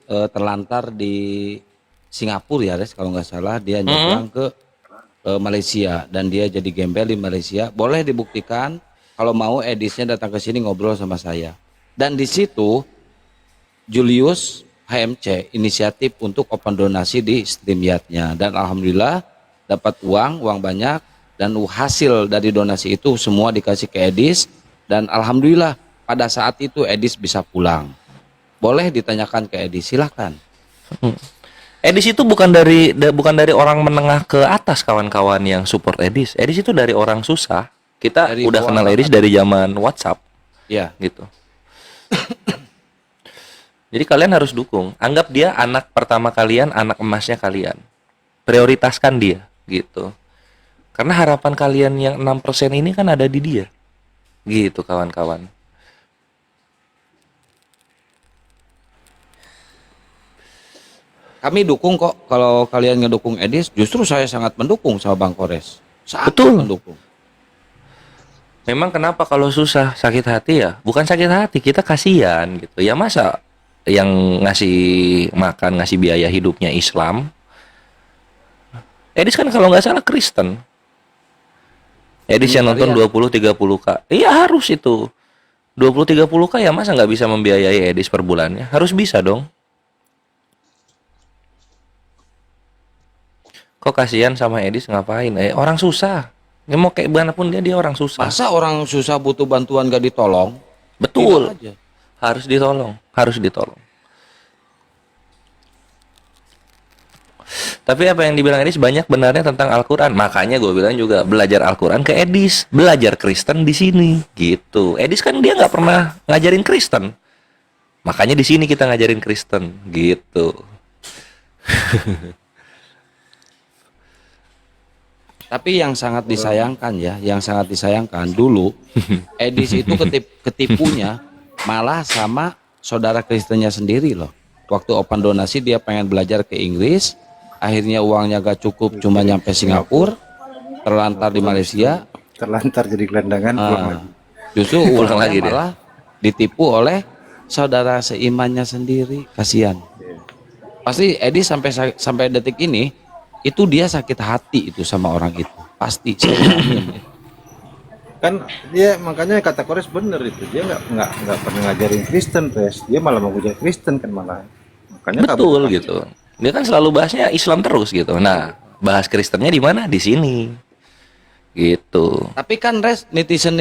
terlantar di Singapura ya, Res, kalau nggak salah dia nyebrang ke Malaysia dan dia jadi gembel di Malaysia. Boleh dibuktikan kalau mau Edisnya datang ke sini ngobrol sama saya. Dan di situ Julius HMC inisiatif untuk open donasi di StreamYard-nya dan alhamdulillah dapat uang banyak dan hasil dari donasi itu semua dikasih ke Edis dan alhamdulillah pada saat itu Edis bisa pulang. Boleh ditanyakan ke Edis, silahkan. Edis itu bukan dari orang menengah ke atas, kawan-kawan yang support Edis. Edis itu dari orang susah. Kita Dari udah bawah kenal Edis banget. dari zaman WhatsApp Ya, gitu. Jadi kalian harus dukung. Anggap dia anak pertama kalian, anak emasnya kalian. Prioritaskan dia gitu. Karena harapan kalian yang 6% ini kan ada di dia. Gitu, kawan-kawan. kami dukung kok kalau kalian ngedukung Edis. Justru saya sangat mendukung sama Bang Kores. Sangat Betul. mendukung. Memang kenapa kalau susah sakit hati ya? Bukan sakit hati, kita kasihan gitu. Ya masa yang ngasih makan, ngasih biaya hidupnya Islam. Edis kan kalau nggak salah Kristen. Edis yang nonton Kalian 20-30K. Iya harus itu. 20-30K ya masa nggak bisa membiayai Edis per bulannya? Harus bisa dong. Kok kasihan sama Edis ngapain? Orang susah. Ya mau kayak mana pun dia orang susah. masa orang susah butuh bantuan gak ditolong? Betul. Bilang aja. Harus ditolong, harus ditolong. Tapi apa yang dibilang Edis banyak benarnya tentang Al-Quran. Makanya gue bilang juga belajar Al-Quran ke Edis, belajar Kristen di sini, gitu. Edis kan dia nggak pernah ngajarin Kristen, makanya di sini kita ngajarin Kristen, gitu. Tapi yang sangat disayangkan ya, yang sangat disayangkan dulu Edis itu ketipunya malah sama saudara Kristennya sendiri loh. Waktu open donasi dia pengen belajar ke Inggris, akhirnya uangnya gak cukup cuma nyampe Singapura, terlantar di Malaysia. Terlantar jadi gelandangan pulang Ah, lagi. justru Pulang uangnya lagi dia. malah ditipu oleh saudara seimannya sendiri. Kasihan. Pasti Edis sampai detik ini itu dia sakit hati itu sama orang itu. Pasti saya yakin. Kan dia makanya kata Kores bener itu, dia nggak pernah ngajarin Kristen, Pres. Dia malah mau ngajarin Kristen kan malah, makanya Betul kabur. gitu. Dia kan selalu bahasnya Islam terus gitu. Nah, bahas Kristennya di mana? Di sini. Gitu. Tapi kan Res, netizen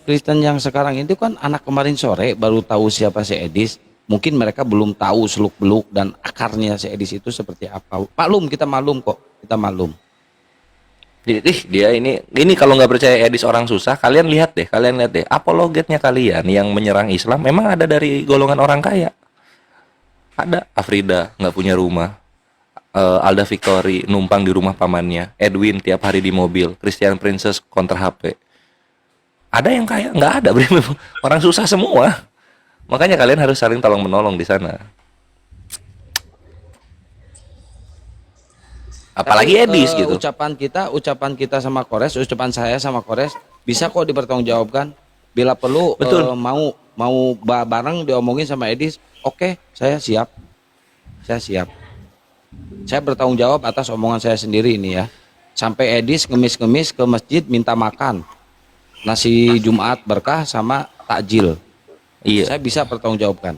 Kristen yang sekarang itu kan anak kemarin sore baru tahu siapa si Edis. Mungkin mereka belum tahu seluk-beluk dan akarnya si Edis itu seperti apa. Maklum, kita maklum kok, kita maklum. Dia ini kalau nggak percaya Edis orang susah, kalian lihat deh apologetnya kalian yang menyerang Islam memang ada dari golongan orang kaya. Ada Afrida nggak punya rumah, Alda Victory numpang di rumah pamannya, Edwin tiap hari di mobil, Christian Princess kontra HP. Ada yang kaya, nggak ada, orang susah semua. Makanya kalian harus saling tolong menolong di sana. Apalagi Tapi, Edis gitu. ucapan kita sama Kores, ucapan saya sama Kores bisa kok dipertanggungjawabkan. Bila perlu Betul. mau bareng diomongin sama Edis, oke, saya siap. Saya siap. Saya bertanggung jawab atas omongan saya sendiri ini ya. Sampai Edis ngemis-ngemis ke masjid minta makan nasi Jumat berkah sama takjil. Iya. Saya bisa pertanggungjawabkan.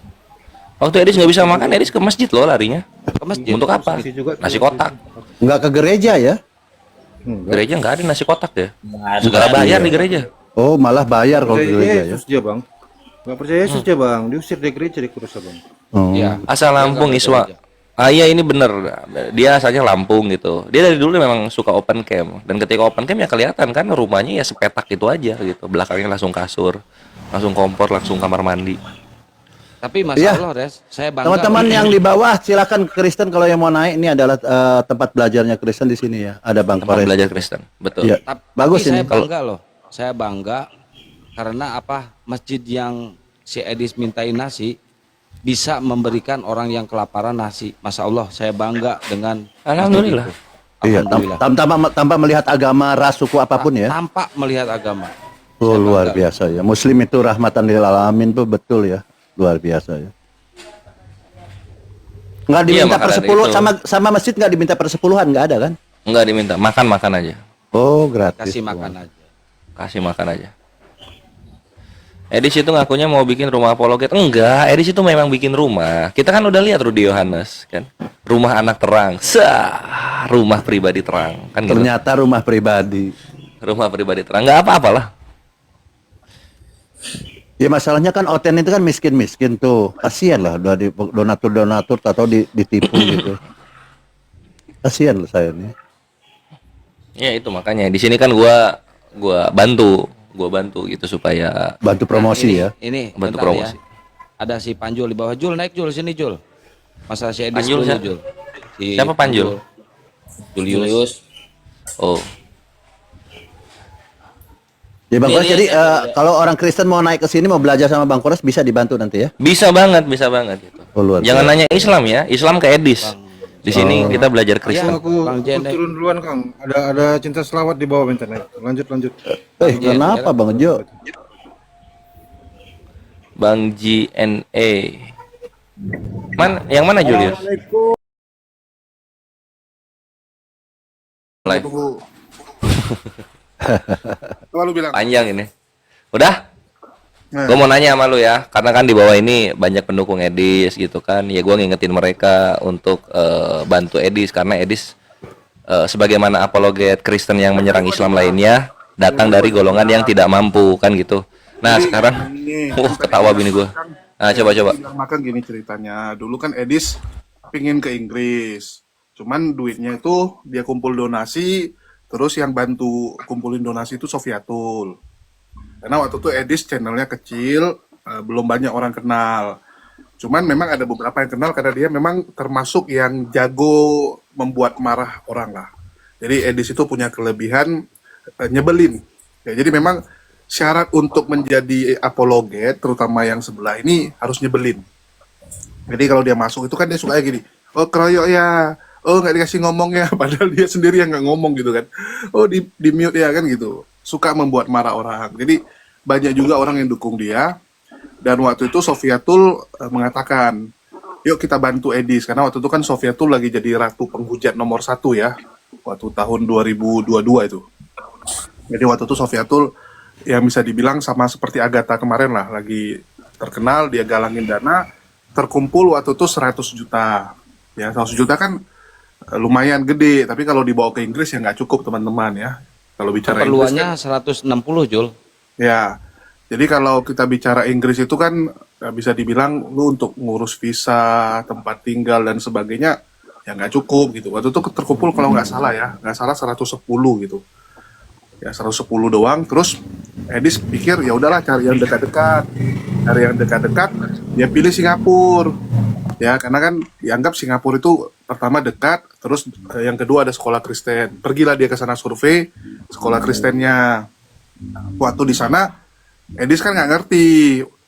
Waktu Edis nggak bisa makan, Edis ke masjid loh larinya. Ke masjid. Untuk apa? Masjid juga tuh. Nasi kotak. Nggak ke gereja ya? Enggak. Gereja nggak ada nasi kotak ya. Segala bayar di gereja. Oh, malah bayar kalau ke Percaya gereja ya? Yesus dia bang, nggak percaya Yesus dia bang, diusir dari gereja di kurus bang. Oh. Ya. Asal Lampung Dia nggak Iswa. ke gereja. Iya ini bener. Dia asalnya Lampung gitu. Dia dari dulu memang suka open camp. Dan ketika open camp ya kelihatan kan rumahnya ya sepetak itu aja gitu. Belakangnya langsung kasur, langsung kompor, langsung kamar mandi. Tapi Mas Iya. Allah, Res, saya bangga. Teman-teman yang di bawah silakan Kristen kalau yang mau naik, ini adalah tempat belajarnya Kristen di sini ya. Ada Bang Tempat Kores. belajar Kristen. Betul. Iya. Bagus Tapi ini. saya bangga loh. Saya bangga karena apa? Masjid yang si Edis mintain nasi bisa memberikan orang yang kelaparan nasi. Masya Allah, saya bangga dengan Alhamdulillah. masjid itu. Iya, Alhamdulillah. tanpa melihat agama, ras, suku apapun ya. Tanpa melihat agama. Oh, Saya luar bangga. biasa ya. Muslim itu rahmatan lil alamin tuh betul ya. Luar biasa ya. Nggak Iya, diminta makanan persepuluh itu. sama masjid nggak diminta persepuluhan, nggak ada kan? Enggak diminta, makan aja. Oh, gratis. Kasih makan aja. Kasih makan aja. Edis itu ngakunya mau bikin rumah apologet. Enggak, Edis itu memang bikin rumah. Kita kan udah lihat Rudy Yohanes kan. Rumah anak terang. Rumah pribadi terang kan gitu. Ternyata rumah pribadi. Rumah pribadi terang. Enggak apa-apalah. Ya masalahnya kan Oten itu kan miskin-miskin tuh. Kasihan lah udah di donatur-donatur atau ditipu gitu. Kasihan loh saya nih. Ya itu makanya di sini kan gua bantu gitu supaya Bantu promosi ya. Ini Bantu bentar promosi. ya. Ada si Panjul di bawah. Jul naik Jul sini Jul. Masa si Edis Panjul dulu siapa? Jul. Siapa Panjul? Julius. Oh, Ya Bang Ini Kores, jadi ada- kalau orang Kristen mau naik ke sini mau belajar sama Bang Kores bisa dibantu nanti ya. bisa banget gitu. Oh, luar Jangan biasa. nanya Islam ya, Islam ke Edis. Di sini kita belajar Kristen. Aku Bang Jen, turun duluan Kang. Ada cinta selawat di bawah internet. Lanjut. Kenapa Bang Jo? Bang JNE. Yang mana Julius? Live. Lalu bilang, Panjang ini. Udah? Nah. Gue mau nanya sama lu ya, karena kan di bawah ini banyak pendukung Edis gitu kan. Ya gue ngingetin mereka untuk bantu Edis karena Edis sebagaimana apologet Kristen yang menyerang Islam lainnya datang dari golongan yang tidak mampu kan gitu. Nah sekarang, ini ketawa bini gue. Nah coba. bilang makan gini ceritanya. Dulu kan Edis pingin ke Inggris. Cuman duitnya itu dia kumpul donasi, terus yang bantu kumpulin donasi itu Sofiatul. Karena waktu itu Edis channelnya kecil, belum banyak orang kenal. Cuman memang ada beberapa yang kenal karena dia memang termasuk yang jago membuat marah orang lah. Jadi Edis itu punya kelebihan nyebelin. Ya, jadi memang syarat untuk menjadi apologet, terutama yang sebelah ini harus nyebelin. Jadi kalau dia masuk itu kan dia suka gini, oh keroyok ya, oh nggak dikasih ngomong ya, padahal dia sendiri yang nggak ngomong gitu kan. Oh di mute ya kan gitu. Suka membuat marah orang. Jadi banyak juga orang yang dukung dia. Dan waktu itu Sofiatul mengatakan, yuk kita bantu Edis. Karena waktu itu kan Sofiatul lagi jadi ratu penghujat nomor 1 ya. Waktu tahun 2022 itu. Jadi waktu itu Sofiatul yang bisa dibilang sama seperti Agatha kemarin lah. Lagi terkenal, dia galangin dana. Terkumpul waktu itu 100 juta. Ya 100 juta kan lumayan gede. Tapi kalau dibawa ke Inggris ya nggak cukup teman-teman ya. Kalau bicara Inggris Keperluannya 160 Jul. ya, jadi kalau kita bicara Inggris itu kan bisa dibilang lu untuk ngurus visa, tempat tinggal dan sebagainya ya nggak cukup gitu. Waktu itu terkumpul kalau nggak salah ya, nggak salah 110 gitu. Ya 110 doang. Terus Edis pikir ya udahlah cari yang dekat-dekat, dia pilih Singapura. Ya karena kan dianggap Singapura itu pertama dekat, terus yang kedua ada sekolah Kristen. Pergilah dia ke sana survei sekolah Kristennya. Waktu di sana Edis kan nggak ngerti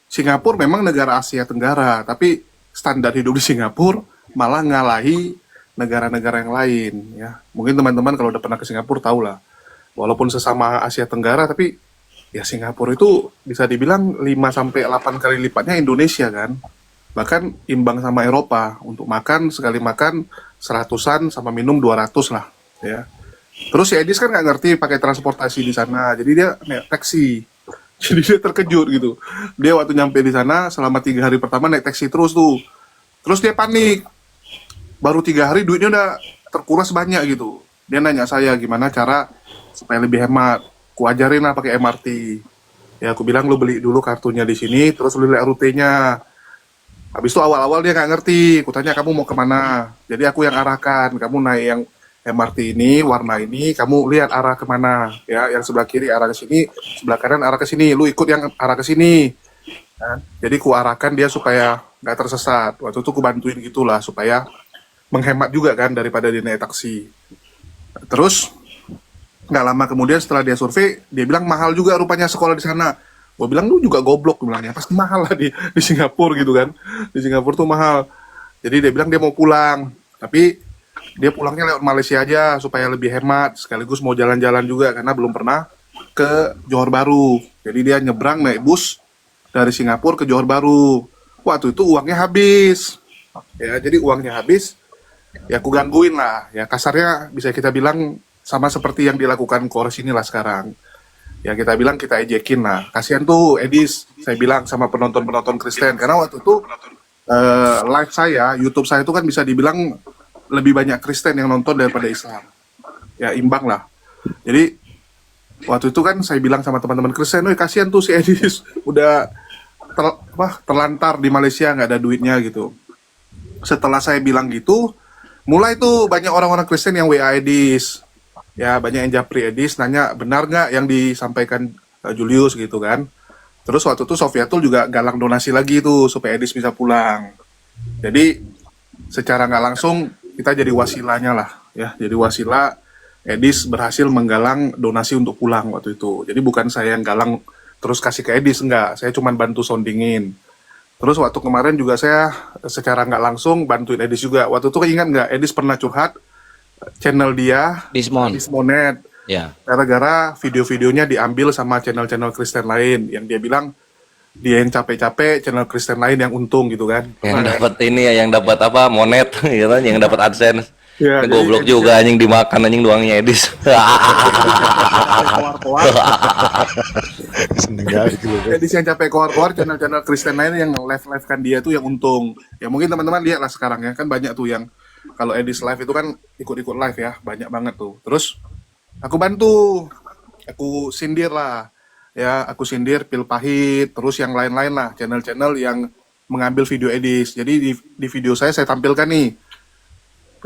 Singapura memang negara Asia Tenggara, tapi standar hidup di Singapura malah ngalahi negara-negara yang lain ya. Mungkin teman-teman kalau udah pernah ke Singapura tahu lah. Walaupun sesama Asia Tenggara tapi ya Singapura itu bisa dibilang 5 sampai 8 kali lipatnya Indonesia kan. Bahkan imbang sama Eropa. Untuk makan sekali makan 100-an sama minum 200 lah ya. Terus si Edis kan nggak ngerti pakai transportasi di sana, jadi dia naik taksi. Jadi dia terkejut gitu. Dia waktu nyampe di sana selama 3 hari pertama naik taksi terus tuh. Terus dia panik. Baru 3 hari duitnya udah terkuras banyak gitu. Dia nanya saya gimana cara supaya lebih hemat. Ku ajarin lah pakai MRT. Ya aku bilang lu beli dulu kartunya di sini, terus lu lihat rutenya. Habis itu awal-awal dia nggak ngerti. Ku tanya kamu mau kemana. Jadi aku yang arahkan. Kamu naik yang MRT ini, warna ini, kamu lihat arah kemana, ya, yang sebelah kiri arah ke sini, sebelah kanan arah ke sini, lu ikut yang arah ke sini. Ya, jadi ku arahkan dia supaya nggak tersesat. Waktu itu ku bantuin gitulah supaya menghemat juga kan daripada dia naik taksi. Terus nggak lama kemudian setelah dia survei, dia bilang mahal juga rupanya sekolah di sana. Gue bilang lu juga goblok, gue bilang ya pasti mahal lah di Singapura gitu kan. Di Singapura tuh mahal. Jadi dia bilang dia mau pulang, tapi dia pulangnya lewat Malaysia aja supaya lebih hemat, sekaligus mau jalan-jalan juga karena belum pernah ke Johor Bahru. Jadi dia nyebrang naik bus dari Singapura ke Johor Bahru. Waktu itu uangnya habis. Ya, jadi uangnya habis, ya aku gangguin lah. Ya kasarnya bisa kita bilang sama seperti yang dilakukan Kores inilah sekarang. Ya kita bilang kita ejekin lah. Kasihan tuh Edis, saya bilang sama penonton-penonton Kristen. Karena waktu itu live saya, YouTube saya itu kan bisa dibilang lebih banyak Kristen yang nonton daripada Islam. Ya imbang lah. Jadi waktu itu kan saya bilang sama teman-teman Kristen, kasihan tuh si Edis udah terlantar di Malaysia nggak ada duitnya gitu. Setelah saya bilang gitu, mulai tuh banyak orang-orang Kristen yang WA Edis. Ya banyak yang japri Edis, nanya benar nggak yang disampaikan Julius gitu kan. Terus waktu itu Sofiatul juga galang donasi lagi tuh supaya Edis bisa pulang. Jadi secara nggak langsung kita jadi wasilahnya lah, ya. Jadi wasilah Edis berhasil menggalang donasi untuk pulang waktu itu. Jadi bukan saya yang galang terus kasih ke Edis, enggak. Saya cuma bantu soundingin. Terus waktu kemarin juga saya secara nggak langsung bantuin Edis juga. Waktu itu ingat nggak, Edis pernah curhat channel dia Dismon. Dismonet. Ya. Gara-gara video-videonya diambil sama channel-channel Kristen lain yang dia bilang dia yang capek-capek, channel Kristen lain yang untung gitu kan. Yang dapat ini ya, yang dapat apa? Monet gitu kan, yang dapat AdSense. Ya, Yang goblok juga anjing, dimakan anjing doangnya Edis. Seneng kali gitu. Edis yang capek keluar-keluar, channel-channel Kristen lain yang live-live kan dia tuh yang untung. Ya mungkin teman-teman lihat lah sekarang ya, kan banyak tuh yang kalau Edis live itu kan ikut-ikut live ya, banyak banget tuh. Terus aku bantu, aku sindir lah, ya aku sindir Pil Pahit, terus yang lain-lain lah, channel-channel yang mengambil video Edis. Jadi di video saya tampilkan nih,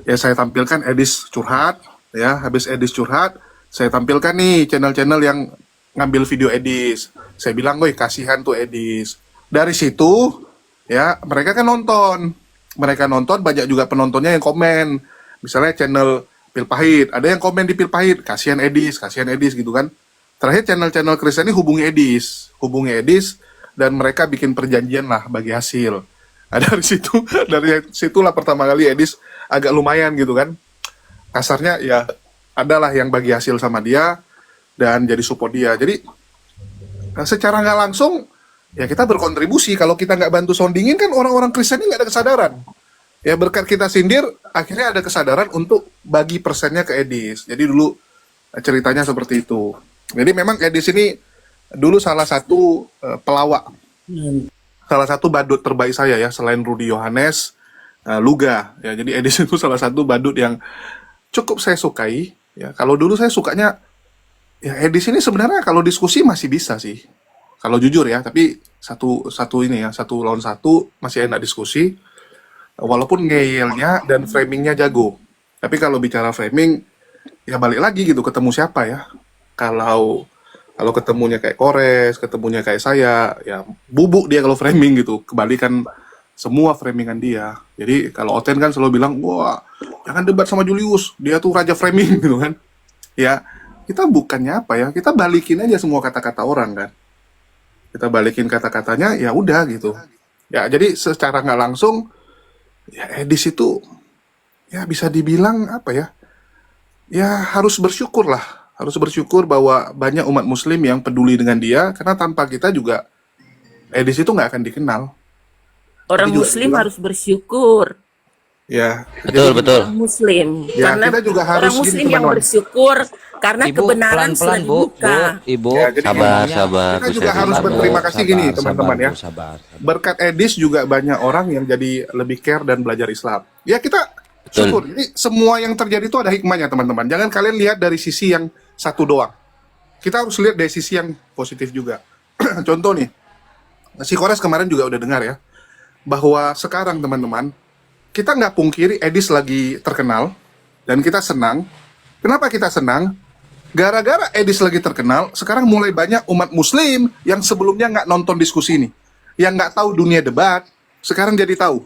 ya saya tampilkan Edis curhat, ya habis Edis curhat, saya tampilkan nih channel-channel yang ngambil video Edis. Saya bilang, woi kasihan tuh Edis. Dari situ, ya mereka kan nonton, banyak juga penontonnya yang komen, misalnya channel Pil Pahit, ada yang komen di Pil Pahit, kasihan Edis gitu kan. Terakhir channel-channel Kristen ini hubungi Edis, dan mereka bikin perjanjian lah bagi hasil. Dari situlah pertama kali Edis agak lumayan gitu kan. Kasarnya ya adalah yang bagi hasil sama dia dan jadi support dia. Jadi secara nggak langsung ya kita berkontribusi. Kalau kita nggak bantu soundingin kan orang-orang Kristen ini nggak ada kesadaran. Ya berkat kita sindir, akhirnya ada kesadaran untuk bagi persennya ke Edis. Jadi dulu ceritanya seperti itu. Jadi memang Edis ini dulu salah satu pelawak, salah satu badut terbaik saya ya, selain Rudy Yohanes, Luga. Ya, jadi Edis itu salah satu badut yang cukup saya sukai. Ya, kalau dulu saya sukanya, ya Edis ini sebenarnya kalau diskusi masih bisa sih. Kalau jujur ya, tapi satu lawan satu masih enak diskusi. Walaupun ngeyelnya dan framingnya jago. Tapi kalau bicara framing, ya balik lagi gitu, ketemu siapa ya. Kalau ketemunya kayak Kores, ketemunya kayak saya, ya bubuk dia kalau framing gitu. Kebalikan semua framingan dia. Jadi kalau Oten kan selalu bilang, wah jangan debat sama Julius, dia tuh raja framing gitu kan. Ya kita bukannya apa ya, kita balikin aja semua kata-kata orang kan. Kita balikin kata-katanya, ya udah gitu. Ya jadi secara nggak langsung, ya Edis itu ya bisa dibilang apa ya, ya harus bersyukur lah. Harus bersyukur bahwa banyak umat muslim yang peduli dengan dia, karena tanpa kita juga Edis itu nggak akan dikenal. Orang Tadi juga muslim dibilang, harus bersyukur. ya Betul, betul. Orang muslim. Ya, Karena kita juga harus orang muslim gini, yang teman-teman. bersyukur karena Ibu kebenaran sudah pelan-pelan Bu, dibuka. Ibu. Ya, jadi Sabar, emangnya- sabar. kita Bu juga Seri. harus Sabar, Bu. berterima kasih gini, Sabar, teman-teman ya. Bu, sabar. Berkat Edis juga banyak orang yang jadi lebih care dan belajar Islam. Ya kita syukur. Jadi semua yang terjadi itu ada hikmahnya, teman-teman. Jangan kalian lihat dari sisi yang satu doang. Kita harus lihat dari sisi yang positif juga. Contoh nih, si Kores kemarin juga udah dengar ya, bahwa sekarang teman-teman, kita nggak pungkiri Edis lagi terkenal, dan kita senang. Kenapa kita senang? Gara-gara Edis lagi terkenal, sekarang mulai banyak umat muslim yang sebelumnya nggak nonton diskusi ini, yang nggak tahu dunia debat, sekarang jadi tahu.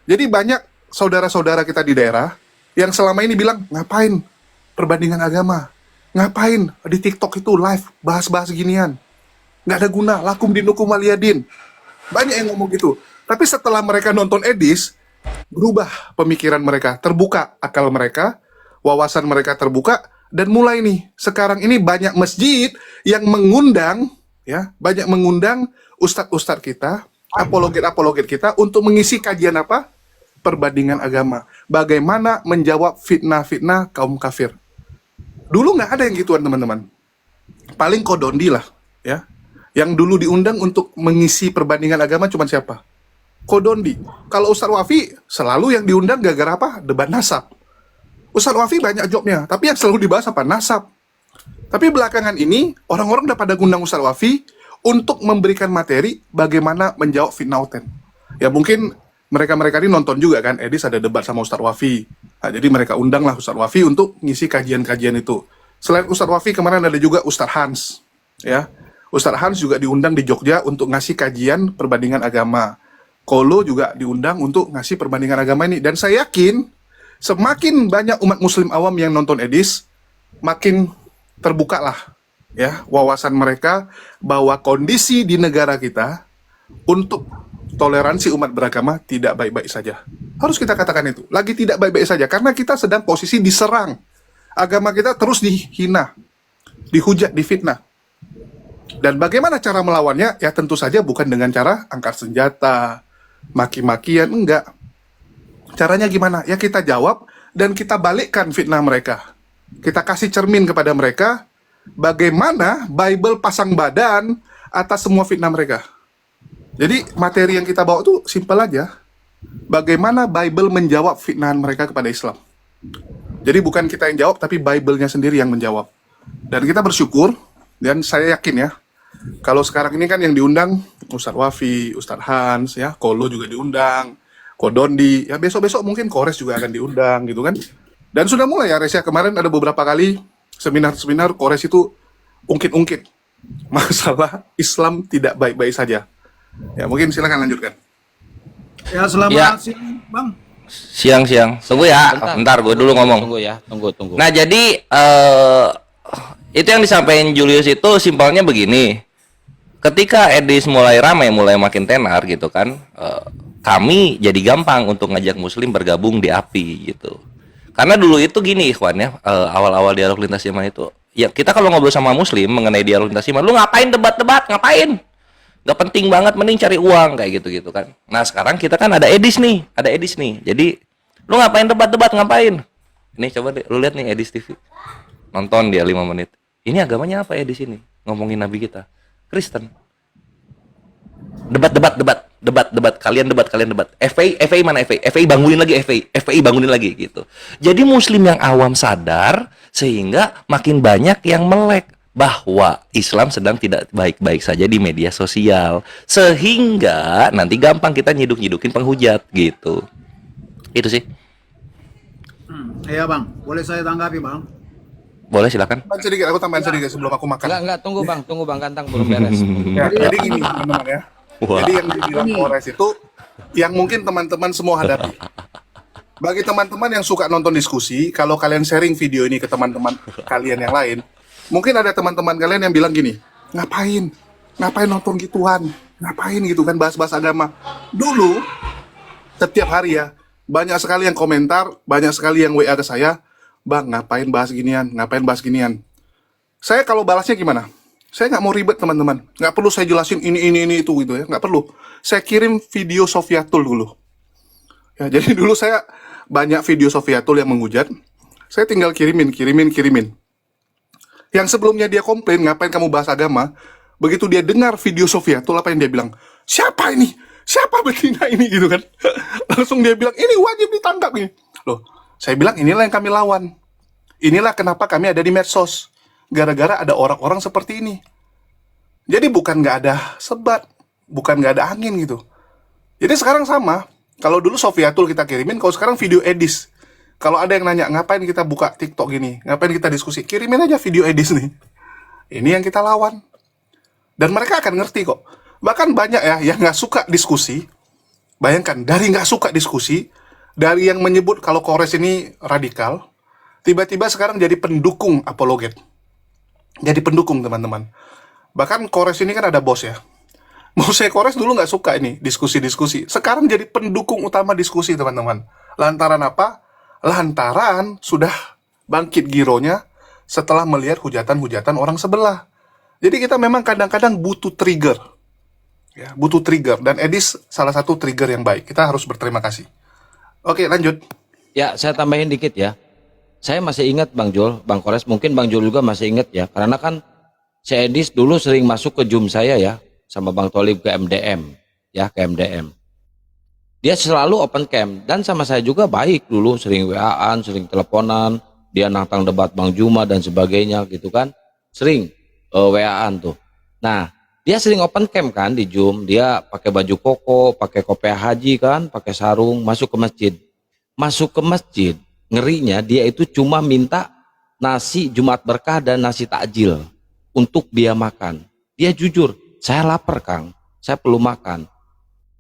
Jadi banyak saudara-saudara kita di daerah yang selama ini bilang, ngapain perbandingan agama? Ngapain di TikTok itu live bahas-bahas ginian? Nggak ada guna, lakum dinukum waliyadin. Banyak yang ngomong gitu. Tapi setelah mereka nonton Edis, berubah pemikiran mereka, terbuka akal mereka, wawasan mereka terbuka, dan mulai nih, sekarang ini banyak masjid yang mengundang, ya, banyak mengundang ustadz-ustadz kita, apologet-apologet kita untuk mengisi kajian apa? perbandingan agama. Bagaimana menjawab fitnah-fitnah kaum kafir. Dulu nggak ada yang gituan teman-teman. Paling Kodondi lah, ya. Yang dulu diundang untuk mengisi perbandingan agama cuma siapa? Kodondi. Kalau Ustadz Wafi selalu yang diundang gara-gara apa? Debat nasab. Ustadz Wafi banyak jobnya, tapi yang selalu dibahas apa? Nasab. Tapi belakangan ini orang-orang udah pada ngundang Ustadz Wafi untuk memberikan materi bagaimana menjawab fitnah oten. Ya mungkin mereka-mereka ini nonton juga kan, Edis ada debat sama Ustadz Wafi. Nah, jadi mereka undanglah Ustadz Wafi untuk ngisi kajian-kajian itu. Selain Ustadz Wafi kemarin ada juga Ustadz Hans, ya. Ustadz Hans juga diundang di Jogja untuk ngasih kajian perbandingan agama. Kolo juga diundang untuk ngasih perbandingan agama ini. Dan saya yakin semakin banyak umat muslim awam yang nonton Edis, makin terbuka lah ya wawasan mereka bahwa kondisi di negara kita untuk toleransi umat beragama tidak baik-baik saja. Harus kita katakan itu. Lagi tidak baik-baik saja karena kita sedang posisi diserang. Agama kita terus dihina, dihujat, difitnah. Dan bagaimana cara melawannya? Ya tentu saja bukan dengan cara angkat senjata, maki-makian, enggak. Caranya gimana? Ya kita jawab dan kita balikkan fitnah mereka. Kita kasih cermin kepada mereka bagaimana Bible pasang badan atas semua fitnah mereka. Jadi materi yang kita bawa itu simpel aja. Bagaimana Bible menjawab fitnahan mereka kepada Islam. Jadi bukan kita yang jawab, tapi Bible-nya sendiri yang menjawab. Dan kita bersyukur, dan saya yakin ya, kalau sekarang ini kan yang diundang Ustadz Wafi, Ustadz Hans, ya, Kolo juga diundang, Kodondi, ya besok-besok mungkin Kores juga akan diundang gitu kan. Dan sudah mulai ya Res ya, kemarin ada beberapa kali seminar-seminar Kores itu ungkit-ungkit masalah Islam tidak baik-baik saja. Ya mungkin silakan lanjutkan. Ya, selamat Ya. siang, Bang. Siang. Tunggu ya, bentar gue dulu ngomong. Tunggu ya, tunggu. Nah, jadi itu yang disampaikan Julius itu simpelnya begini. Ketika Edis mulai ramai, mulai makin tenar gitu kan, kami jadi gampang untuk ngajak Muslim bergabung di API gitu. Karena dulu itu gini, ikhwan ya, awal-awal dialog lintas iman itu, ya kita kalau ngobrol sama Muslim mengenai dialog lintas iman, lu ngapain debat-debat? Ngapain? Gak penting banget, mending cari uang kayak gitu kan. Nah sekarang kita kan ada Edis nih. Jadi lu ngapain debat-debat, ngapain? Ini coba deh, lu lihat nih Edis TV. Nonton dia 5 menit. Ini agamanya apa Edis ini? Ngomongin Nabi kita, Kristen. Debat. Kalian debat. FPI mana FPI? FPI bangunin lagi FPI bangunin lagi gitu. Jadi Muslim yang awam sadar sehingga makin banyak yang melek bahwa Islam sedang tidak baik-baik saja di media sosial, sehingga nanti gampang kita nyiduk-nyidukin penghujat gitu. Itu sih. Iya, Bang. Boleh saya tanggapi, Bang? Boleh silakan. Aku tambahin sedikit sebelum aku makan. Enggak, tunggu Bang Kantang belum beres. Ya, jadi gini teman-teman ya. Wah. Jadi yang dibilang Kores itu yang mungkin teman-teman semua hadapi. Bagi teman-teman yang suka nonton diskusi, kalau kalian sharing video ini ke teman-teman kalian yang lain, mungkin ada teman-teman kalian yang bilang gini, ngapain nonton gituan, ngapain gitu kan bahas-bahas agama. Dulu setiap hari ya banyak sekali yang komentar, banyak sekali yang WA ke saya, bang ngapain bahas ginian. Saya kalau balasnya gimana? Saya nggak mau ribet teman-teman, nggak perlu saya jelasin ini itu gitu ya, nggak perlu. Saya kirim video Sofiatul dulu. Ya, jadi dulu saya banyak video Sofiatul yang menghujat, saya tinggal kirimin. Yang sebelumnya dia komplain, ngapain kamu bahas agama, begitu dia dengar video Sofiatul, apa yang dia bilang? Siapa ini? Siapa betina ini gitu kan? Langsung dia bilang, ini wajib ditangkap nih. Loh, saya bilang inilah yang kami lawan. Inilah kenapa kami ada di medsos. Gara-gara ada orang-orang seperti ini. Jadi bukan nggak ada sebat, bukan nggak ada angin gitu. Jadi sekarang sama. Kalau dulu Sofiatul kita kirimin, kalau sekarang video Edis. Kalau ada yang nanya, ngapain kita buka TikTok gini? Ngapain kita diskusi? Kirimin aja video Edis nih. Ini yang kita lawan. Dan mereka akan ngerti kok. Bahkan banyak ya yang nggak suka diskusi. Bayangkan, dari nggak suka diskusi, dari yang menyebut kalau Kores ini radikal, tiba-tiba sekarang jadi pendukung apologet. Jadi pendukung teman-teman. Bahkan Kores ini kan ada bos ya. Mau saya Kores dulu nggak suka ini diskusi-diskusi. Sekarang jadi pendukung utama diskusi teman-teman. Lantaran apa? Lantaran sudah bangkit gironya setelah melihat hujatan-hujatan orang sebelah. Jadi kita memang kadang-kadang butuh trigger. Ya, butuh trigger. Dan Edis salah satu trigger yang baik. Kita harus berterima kasih. Oke, lanjut. Ya, saya tambahin dikit ya. Saya masih ingat Bang Jul, Bang Kores, mungkin Bang Jul juga masih ingat ya. Karena kan si Edis dulu sering masuk ke Zoom saya ya, sama Bang Tolib ke MDM, ya ke MDM. Dia selalu open cam dan sama saya juga baik dulu, sering WA-an, sering teleponan, dia nantang debat Bang Juma dan sebagainya gitu kan. Sering WA-an tuh. Nah, dia sering open cam kan di Zoom, dia pakai baju koko, pakai kopiah haji kan, pakai sarung, masuk ke masjid. Masuk ke masjid, ngerinya dia itu cuma minta nasi Jumat berkah dan nasi takjil untuk dia makan. Dia jujur, saya lapar Kang, saya perlu makan.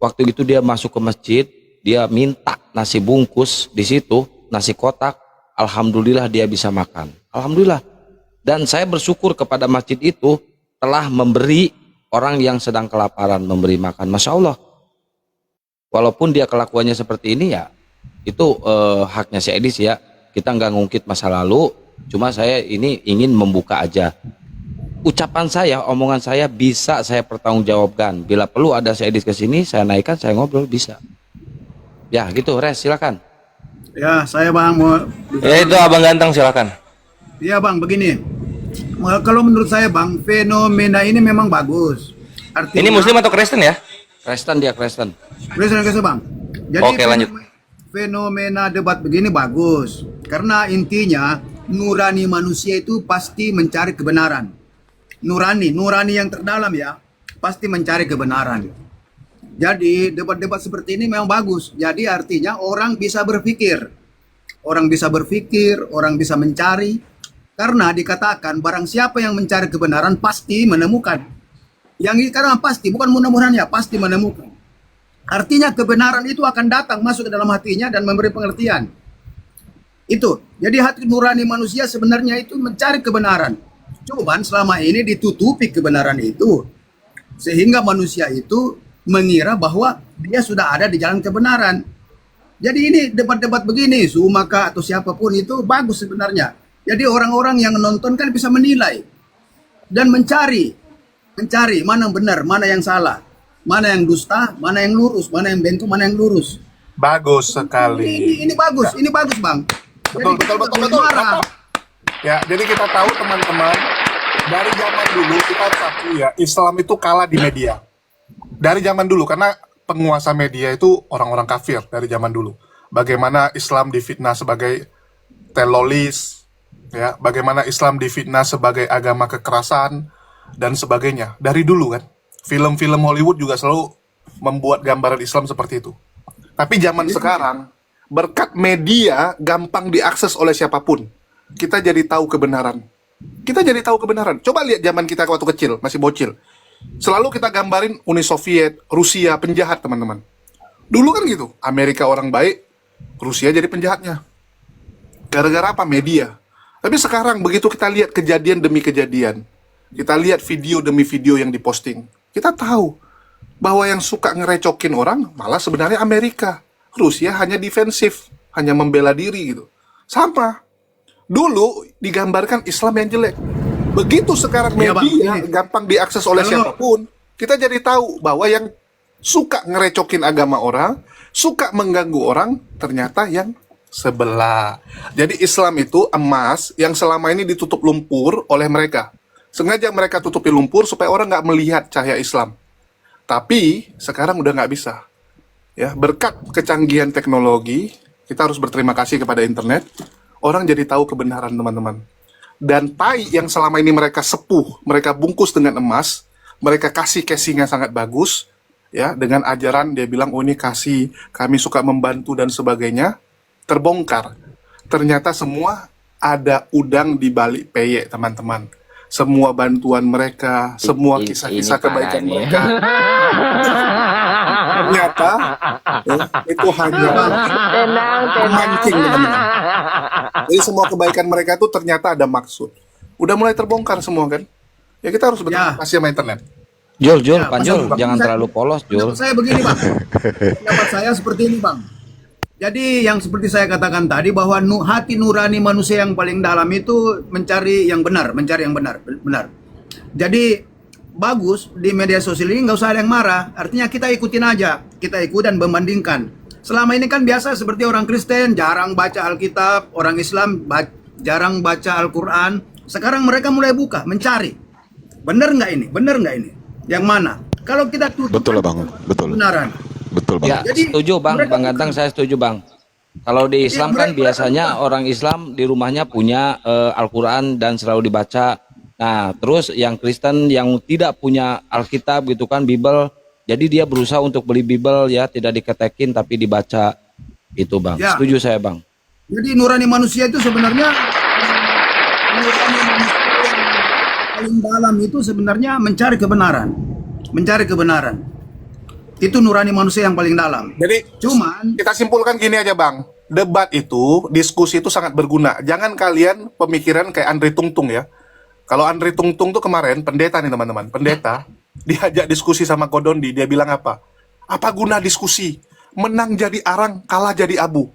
Waktu itu dia masuk ke masjid, dia minta nasi bungkus di situ, nasi kotak. Alhamdulillah dia bisa makan. Alhamdulillah. Dan saya bersyukur kepada masjid itu telah memberi orang yang sedang kelaparan, memberi makan. Masya Allah. Walaupun dia kelakuannya seperti ini ya, itu haknya si Edis ya. Kita nggak ngungkit masa lalu, cuma saya ini ingin membuka aja. Ucapan saya, omongan saya bisa saya pertanggungjawabkan. Bila perlu ada si Edis ke sini, saya naikkan, saya ngobrol bisa. Ya gitu, Res silakan. Ya, saya Bang mau. Ya itu Abang Ganteng silakan. Iya Bang, begini. Kalau menurut saya Bang, fenomena ini memang bagus. Artinya, Ini Muslim atau Kristen ya? Kristen dia Kristen. Presiden kasih Bang. Jadi Oke, lanjut. fenomena debat begini bagus. Karena intinya nurani manusia itu pasti mencari kebenaran. Nurani yang terdalam ya, pasti mencari kebenaran. Jadi debat-debat seperti ini memang bagus. Jadi artinya orang bisa berpikir. Orang bisa berpikir, orang bisa mencari. Karena dikatakan barang siapa yang mencari kebenaran pasti menemukan. Yang ini karena pasti, bukan mudah-mudahan ya, pasti menemukan. Artinya kebenaran itu akan datang masuk ke dalam hatinya dan memberi pengertian. Itu. Jadi hati nurani manusia sebenarnya itu mencari kebenaran. Cuman selama ini ditutupi kebenaran itu. Sehingga manusia itu mengira bahwa dia sudah ada di jalan kebenaran. Jadi ini debat-debat begini, Sumaka atau siapapun itu bagus sebenarnya. Jadi orang-orang yang menonton kan bisa menilai. Dan mencari mana yang benar, mana yang salah. Mana yang dusta, mana yang lurus, mana yang bengkok, mana yang lurus. Bagus sekali. Ini bagus Bang. Betul, Jadi, betul. marah. Ya, jadi kita tahu teman-teman, dari zaman dulu kita harus akui ya, Islam itu kalah di media. Dari zaman dulu, karena penguasa media itu orang-orang kafir dari zaman dulu. Bagaimana Islam difitnah sebagai teroris, ya, bagaimana Islam difitnah sebagai agama kekerasan, dan sebagainya. Dari dulu kan, film-film Hollywood juga selalu membuat gambaran Islam seperti itu. Tapi zaman sekarang, berkat media gampang diakses oleh siapapun. Kita jadi tahu kebenaran. Coba lihat zaman kita waktu kecil, masih bocil. Selalu kita gambarin Uni Soviet, Rusia, penjahat teman-teman. Dulu kan gitu, Amerika orang baik, Rusia jadi penjahatnya. Gara-gara apa? Media. Tapi sekarang begitu kita lihat kejadian demi kejadian, kita lihat video demi video yang diposting, kita tahu bahwa yang suka ngerecokin orang malah sebenarnya Amerika. Rusia hanya defensif, hanya membela diri gitu. Sama. Dulu digambarkan Islam yang jelek. Begitu sekarang Iya, Bang. media gampang diakses oleh Kalau- siapapun, kita jadi tahu bahwa yang suka ngerecokin agama orang, suka mengganggu orang, ternyata yang sebelah. Jadi Islam itu emas yang selama ini ditutup lumpur oleh mereka. Sengaja mereka tutupi lumpur supaya orang nggak melihat cahaya Islam. Tapi sekarang udah nggak bisa. Ya, berkat kecanggihan teknologi, kita harus berterima kasih kepada internet. Orang jadi tahu kebenaran teman-teman. Dan tai yang selama ini mereka sepuh, mereka bungkus dengan emas, mereka kasih casing yang sangat bagus, ya, dengan ajaran dia bilang, oh ini kasih, kami suka membantu dan sebagainya, terbongkar. Ternyata semua ada udang di balik peyek teman-teman. Semua bantuan mereka, semua kisah-kisah kebaikan mereka. Ternyata itu hanya memancing teman-teman. Jadi semua kebaikan mereka itu ternyata ada maksud. Udah mulai terbongkar semua kan? Ya kita harus berterima kasih sama internet. Jul, Ya, Panjul, Bang. jangan terlalu polos, Jul. Pendapat saya begini Bang. Pendapat saya seperti ini Bang. Jadi yang seperti saya katakan tadi bahwa hati nurani manusia yang paling dalam itu mencari yang benar, benar. Jadi bagus di media sosial ini nggak usah ada yang marah. Artinya kita ikutin aja, kita ikut dan membandingkan. Selama ini kan biasa seperti orang Kristen jarang baca Alkitab, orang Islam jarang baca Al-Quran. Sekarang mereka mulai buka, mencari. Benar nggak ini? Benar nggak ini? Yang mana? Kalau kita tutup Betul lah Bang, betul. kebenaran. Betul Bang. Ya, Jadi, setuju Bang, mereka- Bang Ganteng, saya setuju Bang. Kalau di Islam kan mereka- biasanya orang Islam di rumahnya punya Al-Quran dan selalu dibaca. Nah, terus yang Kristen yang tidak punya Alkitab gitu kan, Bible, jadi dia berusaha untuk beli Bible ya, tidak diketekin tapi dibaca. Itu Bang, Ya. setuju saya Bang. Jadi nurani manusia itu sebenarnya nurani manusia yang paling dalam itu sebenarnya mencari kebenaran. Mencari kebenaran. Itu nurani manusia yang paling dalam. Jadi Cuman kita simpulkan gini aja Bang, debat itu, diskusi itu sangat berguna. Jangan kalian pemikiran kayak Andri Tungtung ya. Kalau Andri Tungtung tuh kemarin, pendeta nih teman-teman, pendeta, diajak diskusi sama Kodondi, dia bilang apa? Apa guna diskusi? Menang jadi arang, kalah jadi abu.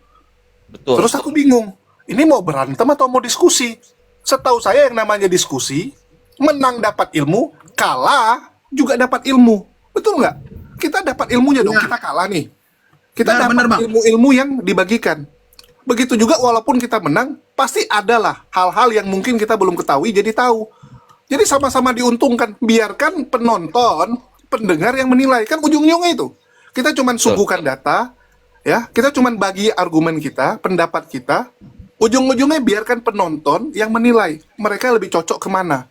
Betul. Terus aku bingung, ini mau berantem atau mau diskusi? Setahu saya yang namanya diskusi, menang dapat ilmu, kalah juga dapat ilmu. Betul nggak? Kita dapat ilmunya dong, Ya. kita kalah nih. Kita Benar, benar, dapat Bang. ilmu-ilmu yang dibagikan. Begitu juga walaupun kita menang, pasti adalah hal-hal yang mungkin kita belum ketahui jadi tahu. Jadi sama-sama diuntungkan. Biarkan penonton, pendengar yang menilai. Kan ujung-ujungnya itu. Kita cuman suguhkan data, ya. Kita cuman bagi argumen kita, pendapat kita. Ujung-ujungnya biarkan penonton yang menilai. Mereka lebih cocok kemana.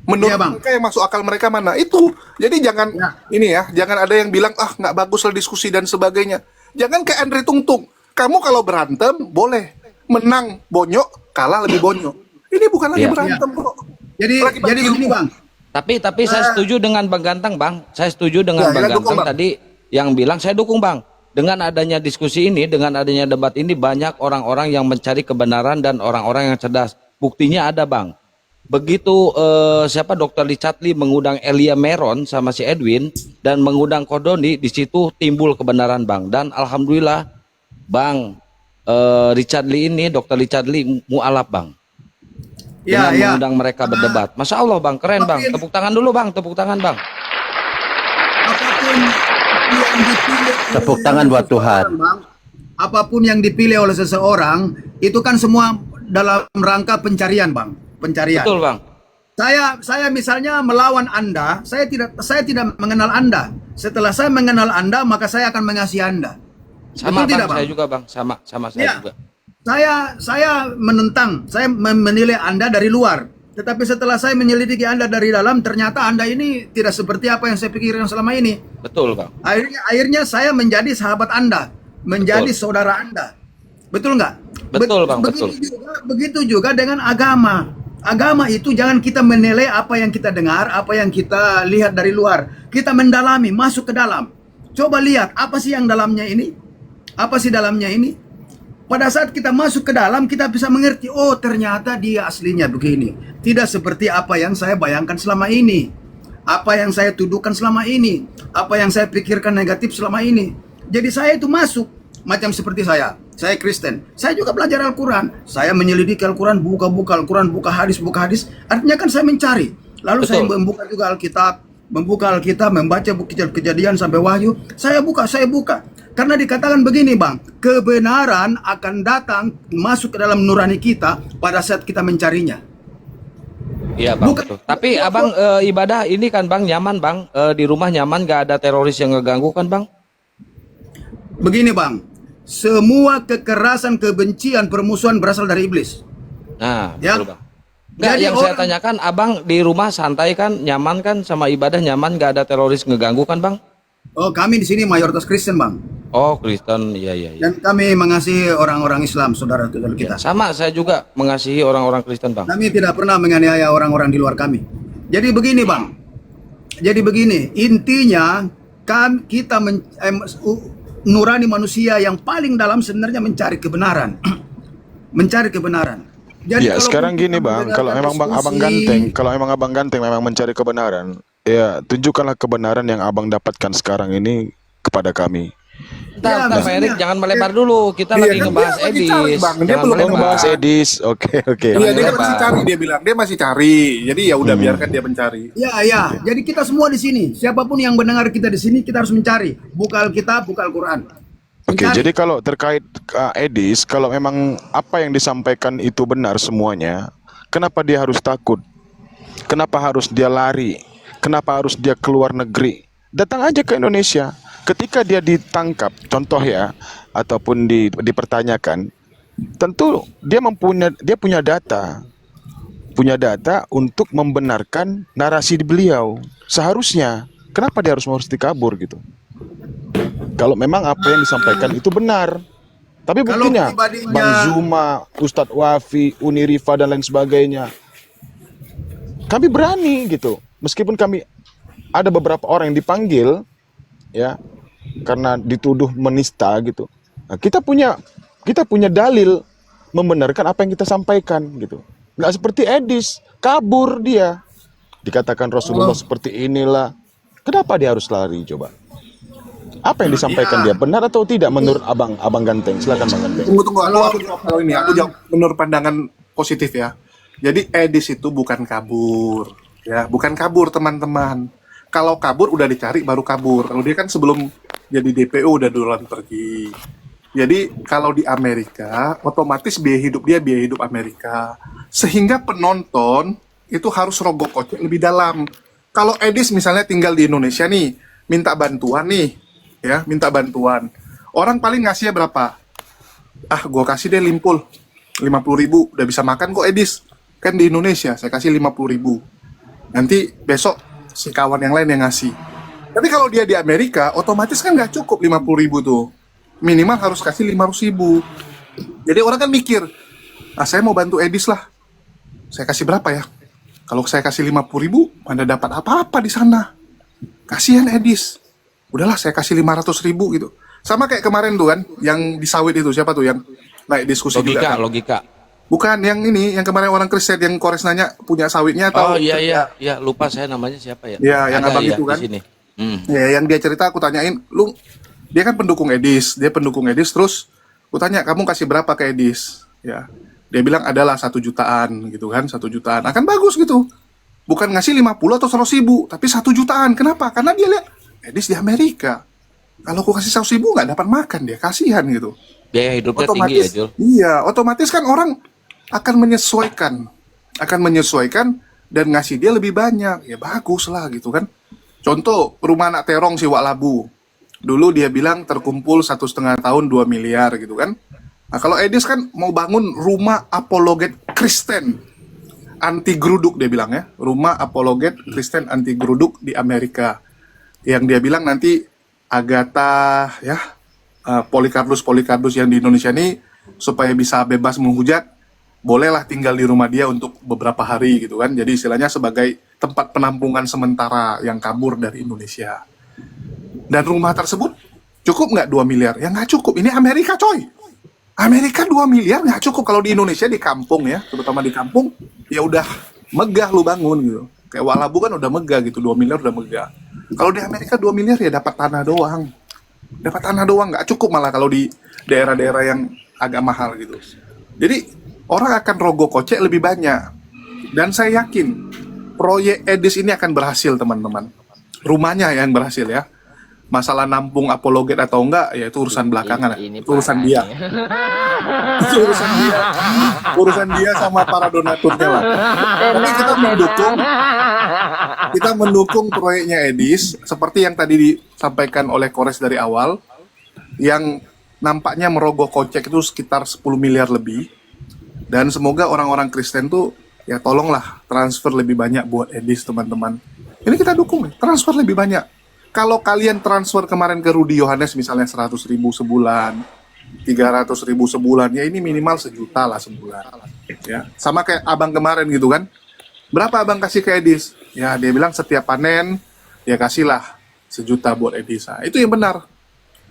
Menurut Iya, Bang. mereka yang masuk akal mereka mana. Itu. Jadi jangan, Ya. ini ya, jangan ada yang bilang, ah nggak bagus lah diskusi dan sebagainya. Jangan kayak Andre Tungtung. Kamu kalau berantem, boleh. Menang bonyok, kalah lebih bonyok. Ini bukan lagi Iya. berantem kok. jadi Lagi bagi begini ilmu. Bang. Tapi saya setuju dengan Bang Ganteng Bang. Saya setuju dengan Ya, Bang ya, dukung, Ganteng Bang. tadi yang bilang saya dukung Bang. Dengan adanya diskusi ini, dengan adanya debat ini banyak orang-orang yang mencari kebenaran dan orang-orang yang cerdas. Buktinya ada Bang. Begitu siapa Dr. Richard Lee mengundang Elia Meron sama si Edwin dan mengundang Kodoni, di situ timbul kebenaran Bang. Dan alhamdulillah Bang Richard Lee ini, Dr. Richard Lee mualaf Bang. Ya, Dengan ya. mengundang mereka berdebat. Masya Allah Bang, keren Bang. Tapi- Tepuk tangan dulu Bang, tepuk tangan Bang. Apapun yang dipilih oleh Tepuk tangan buat Tuhan. seseorang, Bang, apapun yang dipilih oleh seseorang itu kan semua dalam rangka pencarian, Bang. Pencarian. Betul Bang. Saya misalnya melawan Anda, saya tidak mengenal Anda. Setelah saya mengenal Anda, maka saya akan mengasihi Anda. Sama Betul Bang, tidak, Bang? saya juga Bang. Sama saya Ya. juga. Saya menentang, saya menilai Anda dari luar. Tetapi setelah saya menyelidiki Anda dari dalam, ternyata Anda ini tidak seperti apa yang saya pikirkan selama ini. Betul Bang. Akhirnya saya menjadi sahabat Anda, menjadi Betul. saudara Anda. Betul nggak? Betul, Bang, betul. Begitu juga dengan agama. Agama itu jangan kita menilai apa yang kita dengar, apa yang kita lihat dari luar. Kita mendalami, masuk ke dalam. Coba lihat apa sih yang dalamnya ini? Apa sih dalamnya ini? Pada saat kita masuk ke dalam, kita bisa mengerti, oh ternyata dia aslinya begini. Tidak seperti apa yang saya bayangkan selama ini. Apa yang saya tuduhkan selama ini. Apa yang saya pikirkan negatif selama ini. Jadi saya itu masuk. Macam seperti saya Kristen. Saya juga belajar Al-Quran. Saya menyelidiki Al-Quran, buka-buka Al-Quran, buka hadis. Artinya kan saya mencari. Lalu saya Betul. membuka juga Alkitab, membaca buku Kejadian sampai Wahyu. Saya buka. Karena dikatakan begini Bang, kebenaran akan datang masuk ke dalam nurani kita pada saat kita mencarinya. Iya Bang. Bukan- Betul. Tapi Abang ibadah ini kan Bang nyaman Bang. Di rumah nyaman, gak ada teroris yang ngeganggu kan Bang? Begini Bang, semua kekerasan, kebencian, permusuhan berasal dari iblis. Nah, Ya. betul Bang. Enggak, Jadi yang saya orang- tanyakan, Abang di rumah santai kan, nyaman kan, sama ibadah nyaman, gak ada teroris ngeganggu kan Bang? Oh, kami di sini mayoritas Kristen Bang. Oh, Kristen, iya. Dan kami mengasihi orang-orang Islam, saudara kita. Sama, saya juga mengasihi orang-orang Kristen Bang. Kami tidak pernah menganiaya orang-orang di luar kami. Jadi begini Bang. Jadi begini, intinya kan kita nurani manusia yang paling dalam sebenarnya mencari kebenaran. Mencari kebenaran. Jadi Ya, kalaupun sekarang kita gini Bang, kalau mendengarkan memang Bang Abang diskusi- Ganteng, kalau memang Abang Ganteng memang mencari kebenaran, ya tunjukkanlah kebenaran yang Abang dapatkan sekarang ini kepada kami. Bentar, Ya, Pak maksudnya- Erik, jangan melebar dulu. Kita Iya, lagi kan ngebahas dia lagi Edis. cari, Bang. Dia Jangan belum Oh, ngebahas melebar. Edis. Oke. Iya, dia Lebar. masih cari, dia bilang. Dia masih cari. Jadi ya udah biarkan dia mencari. Ya. Jadi kita semua di sini, siapapun yang mendengar kita di sini, kita harus mencari. Buka Alkitab, buka Al-Quran. Oke, Mencari. jadi kalau terkait Edis, kalau memang apa yang disampaikan itu benar semuanya, kenapa dia harus takut? Kenapa harus dia lari? Kenapa harus dia keluar negeri? Datang aja ke Indonesia. Ketika dia ditangkap, contoh ya, ataupun dipertanyakan, tentu dia punya data untuk membenarkan narasi beliau. Seharusnya, kenapa dia harus dikabur gitu? Kalau memang apa yang disampaikan itu benar. Tapi Kalau buktinya, pribadinya- Bang Zuma, Ustadz Wafi, Unirifa dan lain sebagainya, kami berani gitu. Meskipun kami ada beberapa orang yang dipanggil, ya, karena dituduh menista gitu. Nah, kita punya dalil membenarkan apa yang kita sampaikan gitu. Nggak seperti Edis, kabur dia. Dikatakan Rasulullah seperti inilah. Kenapa dia harus lari coba? Apa yang disampaikan dia benar atau tidak menurut Abang Ganteng? Silakan Bang Ganteng. Tunggu, aku jawab kalau ini. Aku jawab menurut pandangan positif ya. Jadi Edis itu bukan kabur, ya, bukan kabur teman-teman. Kalau kabur udah dicari baru kabur. Kalau dia kan sebelum jadi DPO udah duluan pergi. Jadi kalau di Amerika, otomatis biaya hidup Amerika. Sehingga penonton itu harus rogoh kocek lebih dalam. Kalau Edis misalnya tinggal di Indonesia nih, minta bantuan nih, ya, minta bantuan. Orang paling ngasihnya berapa? Ah, gua kasih deh limpul 50.000, udah bisa makan kok Edis. Kan di Indonesia, saya kasih 50.000. Nanti besok si kawan yang lain yang ngasih. Tapi kalau dia di Amerika, otomatis kan nggak cukup 50.000 tuh. Minimal harus kasih 500.000. Jadi orang kan mikir, saya mau bantu Edis lah. Saya kasih berapa ya? Kalau saya kasih 50.000, mana dapat apa-apa di sana. Kasihan Edis. Udahlah, saya kasih 500.000 gitu. Sama kayak kemarin tuh kan, yang di sawit itu, siapa tuh yang naik diskusi juga kan? Logika. Bukan yang ini, yang kemarin orang Kristen yang Kores nanya punya sawitnya atau Oh iya, lupa saya namanya siapa ya? Ya, yang Ada abang ya itu di kan. sini. Ya, yang dia cerita aku tanyain, dia kan pendukung Edis, terus aku tanya kamu kasih berapa ke Edis? Ya, dia bilang adalah 1 jutaan gitu kan, 1 jutaan. Akan bagus gitu. Bukan ngasih 50 atau 100.000, tapi 1 jutaan. Kenapa? Karena dia lihat Edis di Amerika. Kalau aku kasih 100.000 nggak dapat makan dia, kasihan gitu. Biaya hidupnya tinggi ya, Jul. Iya, otomatis kan orang akan menyesuaikan dan ngasih dia lebih banyak. Ya bagus lah gitu kan. Contoh rumah anak terong si Wak Labu. Dulu dia bilang terkumpul 1,5 tahun 2 miliar gitu kan. Nah kalau Edis kan mau bangun rumah apologet Kristen anti geruduk dia bilang ya. Rumah apologet Kristen anti geruduk di Amerika. Yang dia bilang nanti Agatha ya, Polikarpus yang di Indonesia ini supaya bisa bebas menghujat, bolehlah tinggal di rumah dia untuk beberapa hari gitu kan. Jadi istilahnya sebagai tempat penampungan sementara yang kabur dari Indonesia. Dan rumah tersebut cukup nggak 2 miliar? Ya nggak cukup. Ini Amerika coy. Amerika 2 miliar nggak cukup. Kalau di Indonesia di kampung ya, terutama di kampung, ya udah megah lu bangun gitu. Kayak Walabu kan udah megah gitu, 2 miliar udah megah. Kalau di Amerika 2 miliar ya dapat tanah doang. Dapat tanah doang, nggak cukup malah kalau di daerah-daerah yang agak mahal gitu. Jadi orang akan rogoh kocek lebih banyak. Dan saya yakin proyek Edis ini akan berhasil teman-teman. Rumahnya yang berhasil ya. Masalah nampung apologet atau enggak ya itu urusan belakangan. Itu urusan dia. Itu urusan dia sama para donaturnya lah. Tapi kita mendukung proyeknya Edis seperti yang tadi disampaikan oleh Kores dari awal, yang nampaknya merogoh kocek itu sekitar 10 miliar lebih. Dan semoga orang-orang Kristen tuh ya tolonglah transfer lebih banyak buat Edis teman-teman. Ini kita dukung, transfer lebih banyak. Kalau kalian transfer kemarin ke Rudi Yohanes misalnya 100.000 sebulan, 300.000 sebulan, ya ini minimal 1 juta lah sebulan. Ya, sama kayak abang kemarin gitu kan. Berapa abang kasih ke Edis? Ya dia bilang setiap panen ya kasihlah 1 juta buat Edis. Nah, itu yang benar.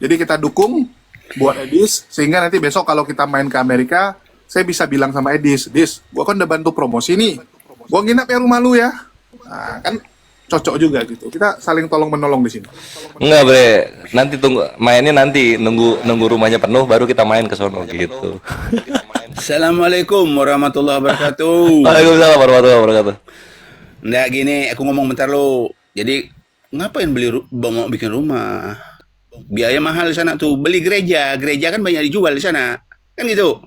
Jadi kita dukung buat Edis sehingga nanti besok kalau kita main ke Amerika, saya bisa bilang sama Edis, gua kan udah bantu promosi nih, gua nginap ya rumah lu ya. Nah, kan cocok juga gitu. Kita saling tolong menolong di sini. Enggak, Bre. Nanti tunggu mainnya, nanti nunggu rumahnya penuh baru kita main ke sono gitu. Assalamualaikum warahmatullahi wabarakatuh. Waalaikumsalam warahmatullahi wabarakatuh. Nggak gini, aku ngomong bentar lo. Jadi ngapain mau bikin rumah? Biaya mahal di sana tuh. Beli gereja, gereja kan banyak dijual di sana. Kan gitu.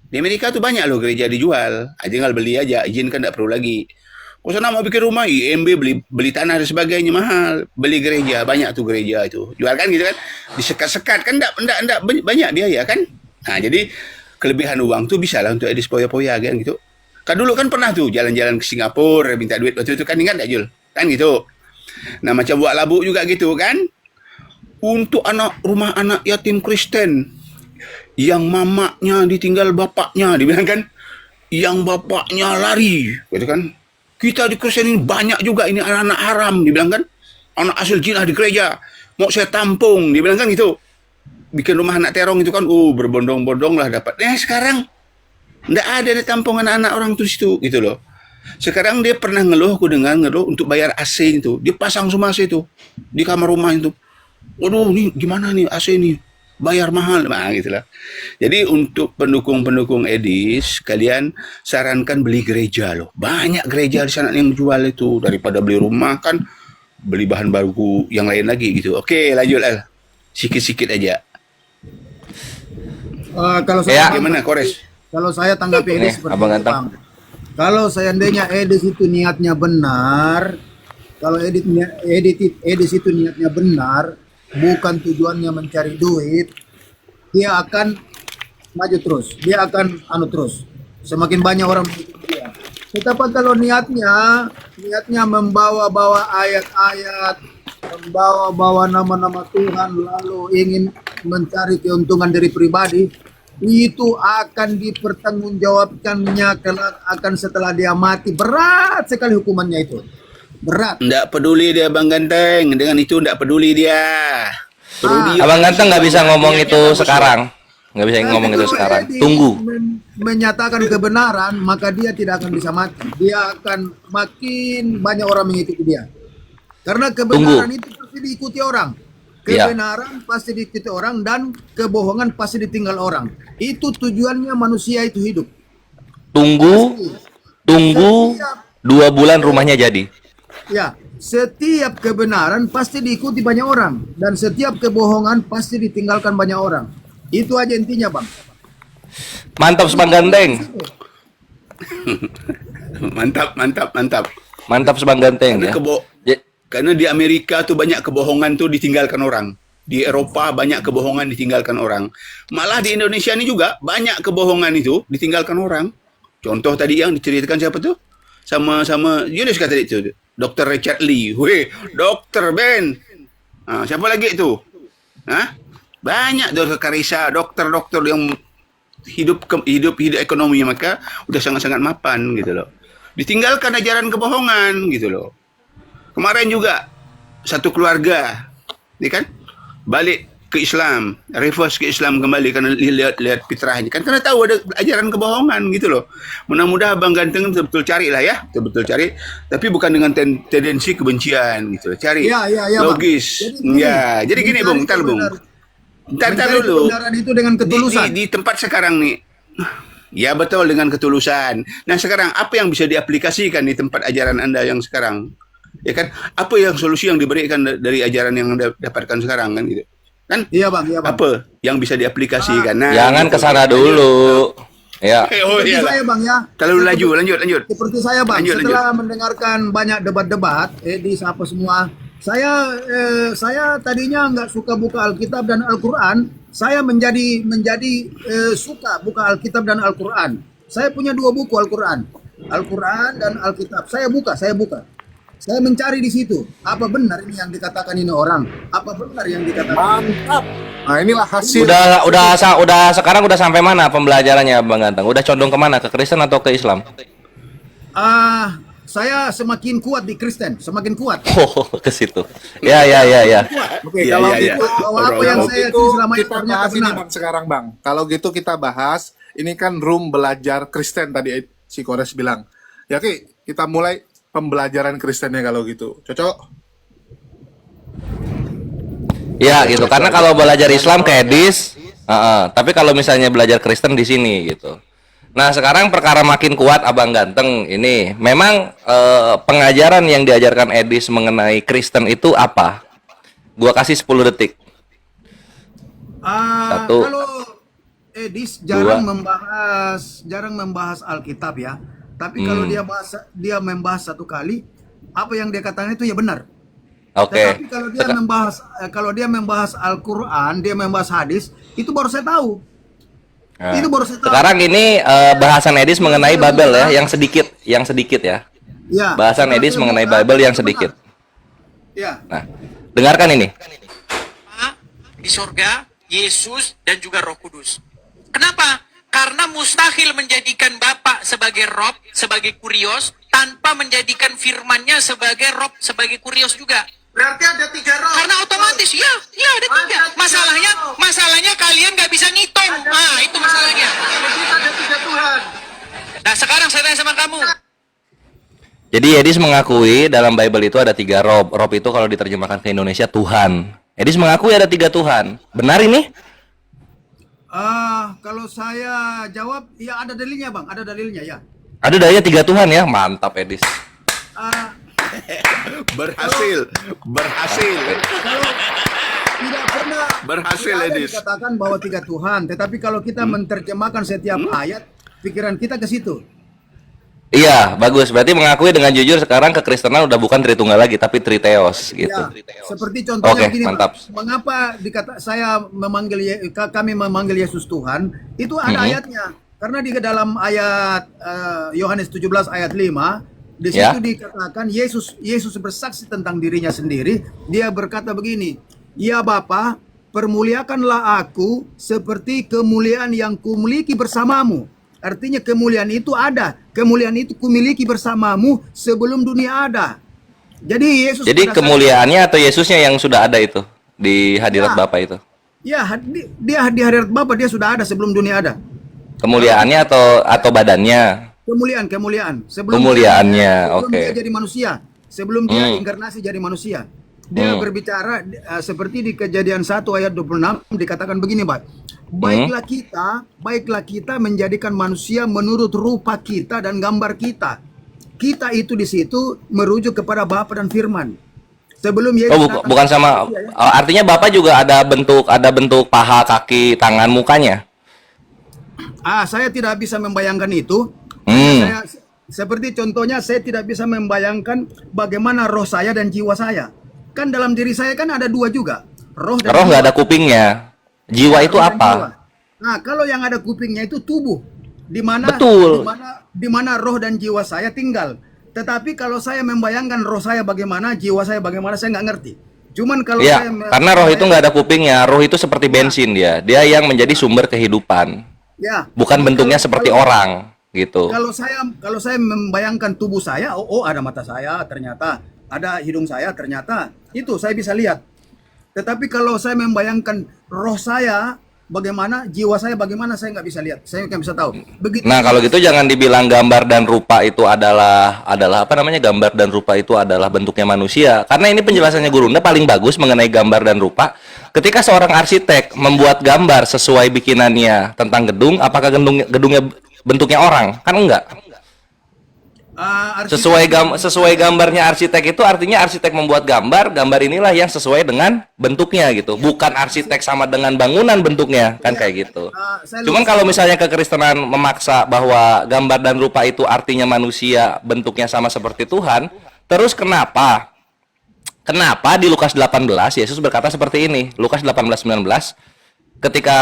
Di Amerika tuh banyak loh gereja dijual. Tinggal beli aja, izin kan tidak perlu lagi. Kau sana mau bikin rumah, IMB beli tanah dan sebagainya mahal. Beli gereja, banyak tuh gereja itu. Jual kan gitu kan. Disekat-sekat kan enggak banyak biaya kan. Nah, jadi kelebihan uang tuh bisa lah untuk edis poya-poya kan gitu. Kan dulu kan pernah tuh jalan-jalan ke Singapura minta duit waktu itu kan, ingat enggak Jul? Kan gitu. Nah, macam buat labuk juga gitu kan. Untuk rumah anak yatim Kristen yang mamaknya ditinggal bapaknya, dibilang kan, yang bapaknya lari, gitu kan. Kita di Kristen ini banyak juga ini anak-anak haram, dibilang kan, anak hasil jinah di gereja, mau saya tampung, dibilang kan gitu. Bikin rumah anak terong itu kan, berbondong-bondong lah dapat. Sekarang nggak ada tampung anak-anak orang tuh situ, gitu loh. Sekarang dia pernah ngeluh, aku dengar ngeluh untuk bayar AC itu, dia pasang semua AC itu di kamar rumah itu. Waduh, nih gimana nih AC nih? Bayar mahal, nah gitulah. Jadi untuk pendukung-pendukung Edis, kalian sarankan beli gereja loh. Banyak gereja di sana yang jual itu, daripada beli rumah kan, beli bahan baku yang lain lagi gitu. Oke, lanjut Al. Sikit-sikit aja. Kalau saya Gimana Kores? Kalau saya tanggapi Edis seperti Abang itu, Ganteng. Bang. Kalau seandainya Edis itu niatnya benar, kalau Edis itu niatnya benar, bukan tujuannya mencari duit, dia akan maju terus, dia akan terus. Semakin banyak orang mengikuti dia. Tetapi kalau niatnya membawa-bawa ayat-ayat, membawa-bawa nama-nama Tuhan, lalu ingin mencari keuntungan dari pribadi, itu akan dipertanggungjawabkannya kelak, akan setelah dia mati. Berat sekali hukumannya itu. Berat. Nggak peduli dia Bang Ganteng, dengan itu nggak peduli dia. Abang Ganteng nggak bisa ngomong itu sekarang. Nggak bisa ngomong itu sekarang. Tunggu. Menyatakan kebenaran, maka dia tidak akan bisa mati. Dia akan makin banyak orang mengikuti dia. Karena kebenaran itu pasti diikuti orang. Kebenaran pasti diikuti orang dan kebohongan pasti ditinggal orang. Itu tujuannya manusia itu hidup. Tunggu 2 bulan rumahnya jadi. Ya, setiap kebenaran pasti diikuti banyak orang dan setiap kebohongan pasti ditinggalkan banyak orang. Itu aja intinya, Bang. Mantap Bang Ganteng. Mantap Bang Ganteng ya. Karena di Amerika tuh banyak kebohongan tuh ditinggalkan orang. Di Eropa banyak kebohongan ditinggalkan orang. Malah di Indonesia ini juga banyak kebohongan itu ditinggalkan orang. Contoh tadi yang diceritakan siapa tuh? Sama Yunus kata itu. Dr. Richard Lee. Weh, Dr. Ben. Siapa lagi itu? Banyak Dr. Karisa, dokter-dokter yang hidup ekonomi mereka udah sangat-sangat mapan gitu loh. Ditinggalkan ajaran kebohongan gitu loh. Kemarin juga satu keluarga, ini kan balik ke Islam, reverse ke Islam kembali karena lihat fitrahnya kan, karena tahu ada ajaran kebohongan gitu loh. Mudah-mudahan Bang Ganteng betul-betul cari lah ya, betul-betul cari, tapi bukan dengan tendensi kebencian gitu loh. Cari logis. Jadi gini Bung, bentar dulu. Kebenaran itu dengan ketulusan. Di tempat sekarang nih. Ya betul, dengan ketulusan. Nah sekarang apa yang bisa diaplikasikan di tempat ajaran Anda yang sekarang? Ya kan, apa yang solusi yang diberikan dari ajaran yang Anda dapatkan sekarang kan gitu? Kan? Iya bang. Apa yang bisa diaplikasikan? Jangan ke sana dulu. Ya. Seperti saya bang ya. Terlalu lanjut. Seperti saya bang, setelah mendengarkan banyak debat-debat, apa semua, saya tadinya nggak suka buka Alkitab dan Al-Quran. Saya menjadi suka buka Alkitab dan Al-Quran. Saya punya 2 buku Al-Quran dan Alkitab. Saya buka. Saya mencari di situ, apa benar ini yang dikatakan ini orang? Apa benar yang dikatakan? Mantap. Nah, inilah hasil. Udah sekarang udah sampai mana pembelajarannya Bang Ganteng? Udah condong kemana? Ke Kristen atau ke Islam? Saya semakin kuat di Kristen, semakin kuat. Oh, ke situ. Ya. Oke, kalau gitu apa yang saya selama ini kita bahas ini Bang sekarang Bang. Kalau gitu kita bahas, ini kan room belajar Kristen tadi si Kores bilang. Ya oke, kita mulai pembelajaran Kristennya kalau gitu. Cocok? Ya gitu. Karena kalau belajar Islam ke Edis, tapi kalau misalnya belajar Kristen di sini gitu. Nah sekarang perkara makin kuat Abang Ganteng ini. Memang pengajaran yang diajarkan Edis mengenai Kristen itu apa? Gua kasih 10 detik. Satu, Kalau Edis dua. jarang membahas Alkitab ya. Tapi kalau dia membahas satu kali, apa yang dia katakan itu ya benar. Oke. Tetapi kalau dia membahas Al-Qur'an, dia membahas hadis, itu baru saya tahu. Nah, Itu baru saya tahu. sekarang ini bahasan Edis mengenai Babel ya, yang sedikit ya. Ya. Bahasan Edis mengenai Babel yang sedikit. Ya. Nah, dengarkan ini. Di surga, Yesus dan juga Roh Kudus. Kenapa? Karena mustahil menjadikan Bapa sebagai Rob, sebagai Kurios, tanpa menjadikan firman-Nya sebagai Rob, sebagai Kurios juga. Berarti ada 3 roh. Karena otomatis, ya ada 3. Masalahnya kalian nggak bisa ngitung. Ah, itu masalahnya. Ada 3 Tuhan. Nah, sekarang saya tanya sama kamu. Jadi Edis mengakui dalam Bible itu ada 3 Rob. Rob itu kalau diterjemahkan ke Indonesia Tuhan. Edis mengakui ada 3 Tuhan. Benar ini? Kalau saya jawab, ya ada dalilnya bang, ada dalilnya ya. Ada daya 3 Tuhan ya, mantap Edis. Berhasil. Kalau tidak pernah Berhasil, tidak ada Edis. dikatakan bahwa 3 Tuhan, tetapi kalau kita menerjemahkan setiap ayat, pikiran kita ke situ. Iya, bagus. Berarti mengakui dengan jujur sekarang kekristenan udah bukan Tritunggal lagi, tapi Triteos gitu. Ya, seperti contohnya Oke, begini, Bang. mantap. Mengapa kami memanggil Yesus Tuhan? Itu ada ayatnya. Karena di dalam ayat Yohanes 17 ayat 5, di situ Ya. dikatakan Yesus bersaksi tentang dirinya sendiri. Dia berkata begini, "Ya Bapa, permuliakanlah aku seperti kemuliaan yang kumiliki bersamamu." Artinya kemuliaan itu ada. Kemuliaan itu kumiliki bersamamu sebelum dunia ada. Jadi Yesus Jadi pada saat- kemuliaannya atau Yesusnya yang sudah ada itu di hadirat Ya. Bapa itu? Ya, dia di hadirat Bapa dia sudah ada sebelum dunia ada. Kemuliaannya atau badannya? Kemuliaan. Kemuliaannya, sebelum oke. dia jadi manusia, sebelum dia inkarnasi jadi manusia. Dia berbicara seperti di Kejadian 1 ayat 26 dikatakan begini, Pak. Baiklah kita menjadikan manusia menurut rupa kita dan gambar kita. Kita itu di situ merujuk kepada Bapa dan Firman. Sebelum Yesus datang- Bukan sama. Artinya Bapak juga ada bentuk paha, kaki, tangan, mukanya. Saya tidak bisa membayangkan itu. Seperti contohnya saya tidak bisa membayangkan bagaimana roh saya dan jiwa saya. Kan dalam diri saya kan ada 2 juga. Roh dan Roh jiwa. nggak ada kupingnya. Jiwa itu Roh dan apa? jiwa. Nah, kalau yang ada kupingnya itu tubuh. Di mana Betul. di mana roh dan jiwa saya tinggal. Tetapi kalau saya membayangkan roh saya bagaimana, jiwa saya bagaimana, saya nggak ngerti. Cuman kalau Ya, karena roh itu nggak ada kupingnya. Roh itu seperti bensin dia. Dia yang menjadi sumber kehidupan. Ya. Bukan bentuknya seperti orang gitu. Kalau saya membayangkan tubuh saya, oh ada mata saya ternyata, ada hidung saya ternyata, itu saya bisa lihat. Tetapi kalau saya membayangkan roh saya bagaimana, jiwa saya bagaimana, saya nggak bisa lihat, saya nggak bisa tahu. Begitu. Nah, kalau gitu jangan dibilang gambar dan rupa itu adalah apa namanya, gambar dan rupa itu adalah bentuknya manusia. Karena ini penjelasannya Gurunda paling bagus mengenai gambar dan rupa. Ketika seorang arsitek membuat gambar sesuai bikinannya tentang gedung, apakah gedungnya bentuknya orang? Kan enggak. Sesuai gambarnya arsitek itu artinya arsitek membuat gambar inilah yang sesuai dengan bentuknya gitu. Bukan arsitek sama dengan bangunan bentuknya, kan kayak gitu. Cuman kalau misalnya kekristenan memaksa bahwa gambar dan rupa itu artinya manusia, bentuknya sama seperti Tuhan, terus kenapa di Lukas 18 Yesus berkata seperti ini? Lukas 18:19, ketika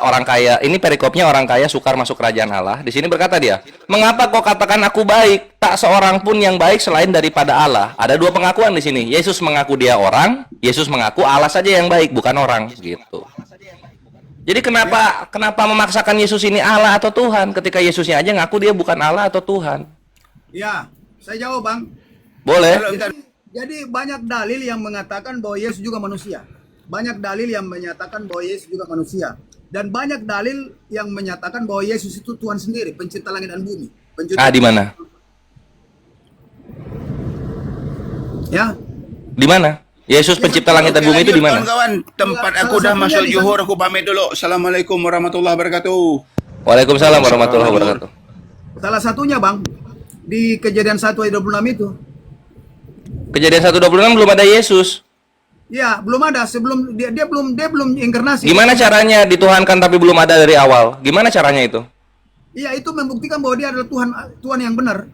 orang kaya, ini perikopnya orang kaya sukar masuk kerajaan Allah. Di sini berkata dia, "Mengapa kau katakan aku baik? Tak seorang pun yang baik selain daripada Allah." Ada 2 pengakuan di sini. Yesus mengaku dia orang, Yesus mengaku Allah saja yang baik, bukan orang gitu. Jadi kenapa memaksakan Yesus ini Allah atau Tuhan ketika Yesusnya aja ngaku dia bukan Allah atau Tuhan? Ya, saya jawab Bang. Boleh. Jadi banyak dalil yang mengatakan bahwa Yesus juga manusia. Banyak dalil yang menyatakan bahwa Yesus juga manusia. Dan banyak dalil yang menyatakan bahwa Yesus itu Tuhan sendiri, pencipta langit dan bumi. Di mana? Ya. Di mana? Yesus pencipta langit dan bumi itu di mana? Kawan-kawan, tempat aku dah masuk Johor, aku pamit dulu. Assalamualaikum warahmatullahi wabarakatuh. Waalaikumsalam warahmatullahi wabarakatuh. Salah satunya Bang, di Kejadian 1 ayat 26 itu. Kejadian 1:26 belum ada Yesus. Ya, belum ada sebelum dia belum inkarnasi. Gimana caranya dituhankan tapi belum ada dari awal? Gimana caranya itu? Iya, itu membuktikan bahwa dia adalah Tuhan yang benar.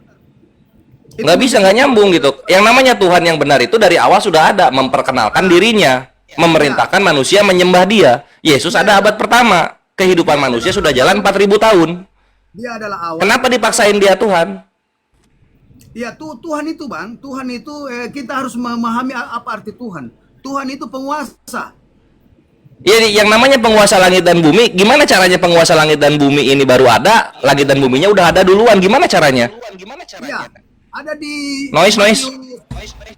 Nggak bisa, nggak nyambung gitu. Yang namanya Tuhan yang benar itu dari awal sudah ada, memperkenalkan dirinya, memerintahkan manusia menyembah dia. Yesus ada abad pertama, kehidupan manusia sudah jalan 4.000 tahun. Dia adalah awal. Kenapa dipaksain dia Tuhan? Ya, Tuhan itu, Bang, Tuhan itu kita harus memahami apa arti Tuhan. Tuhan itu penguasa. Ya, yang namanya penguasa langit dan bumi, gimana caranya penguasa langit dan bumi ini baru ada, langit dan buminya udah ada duluan, gimana caranya? Ya, ada di Noise.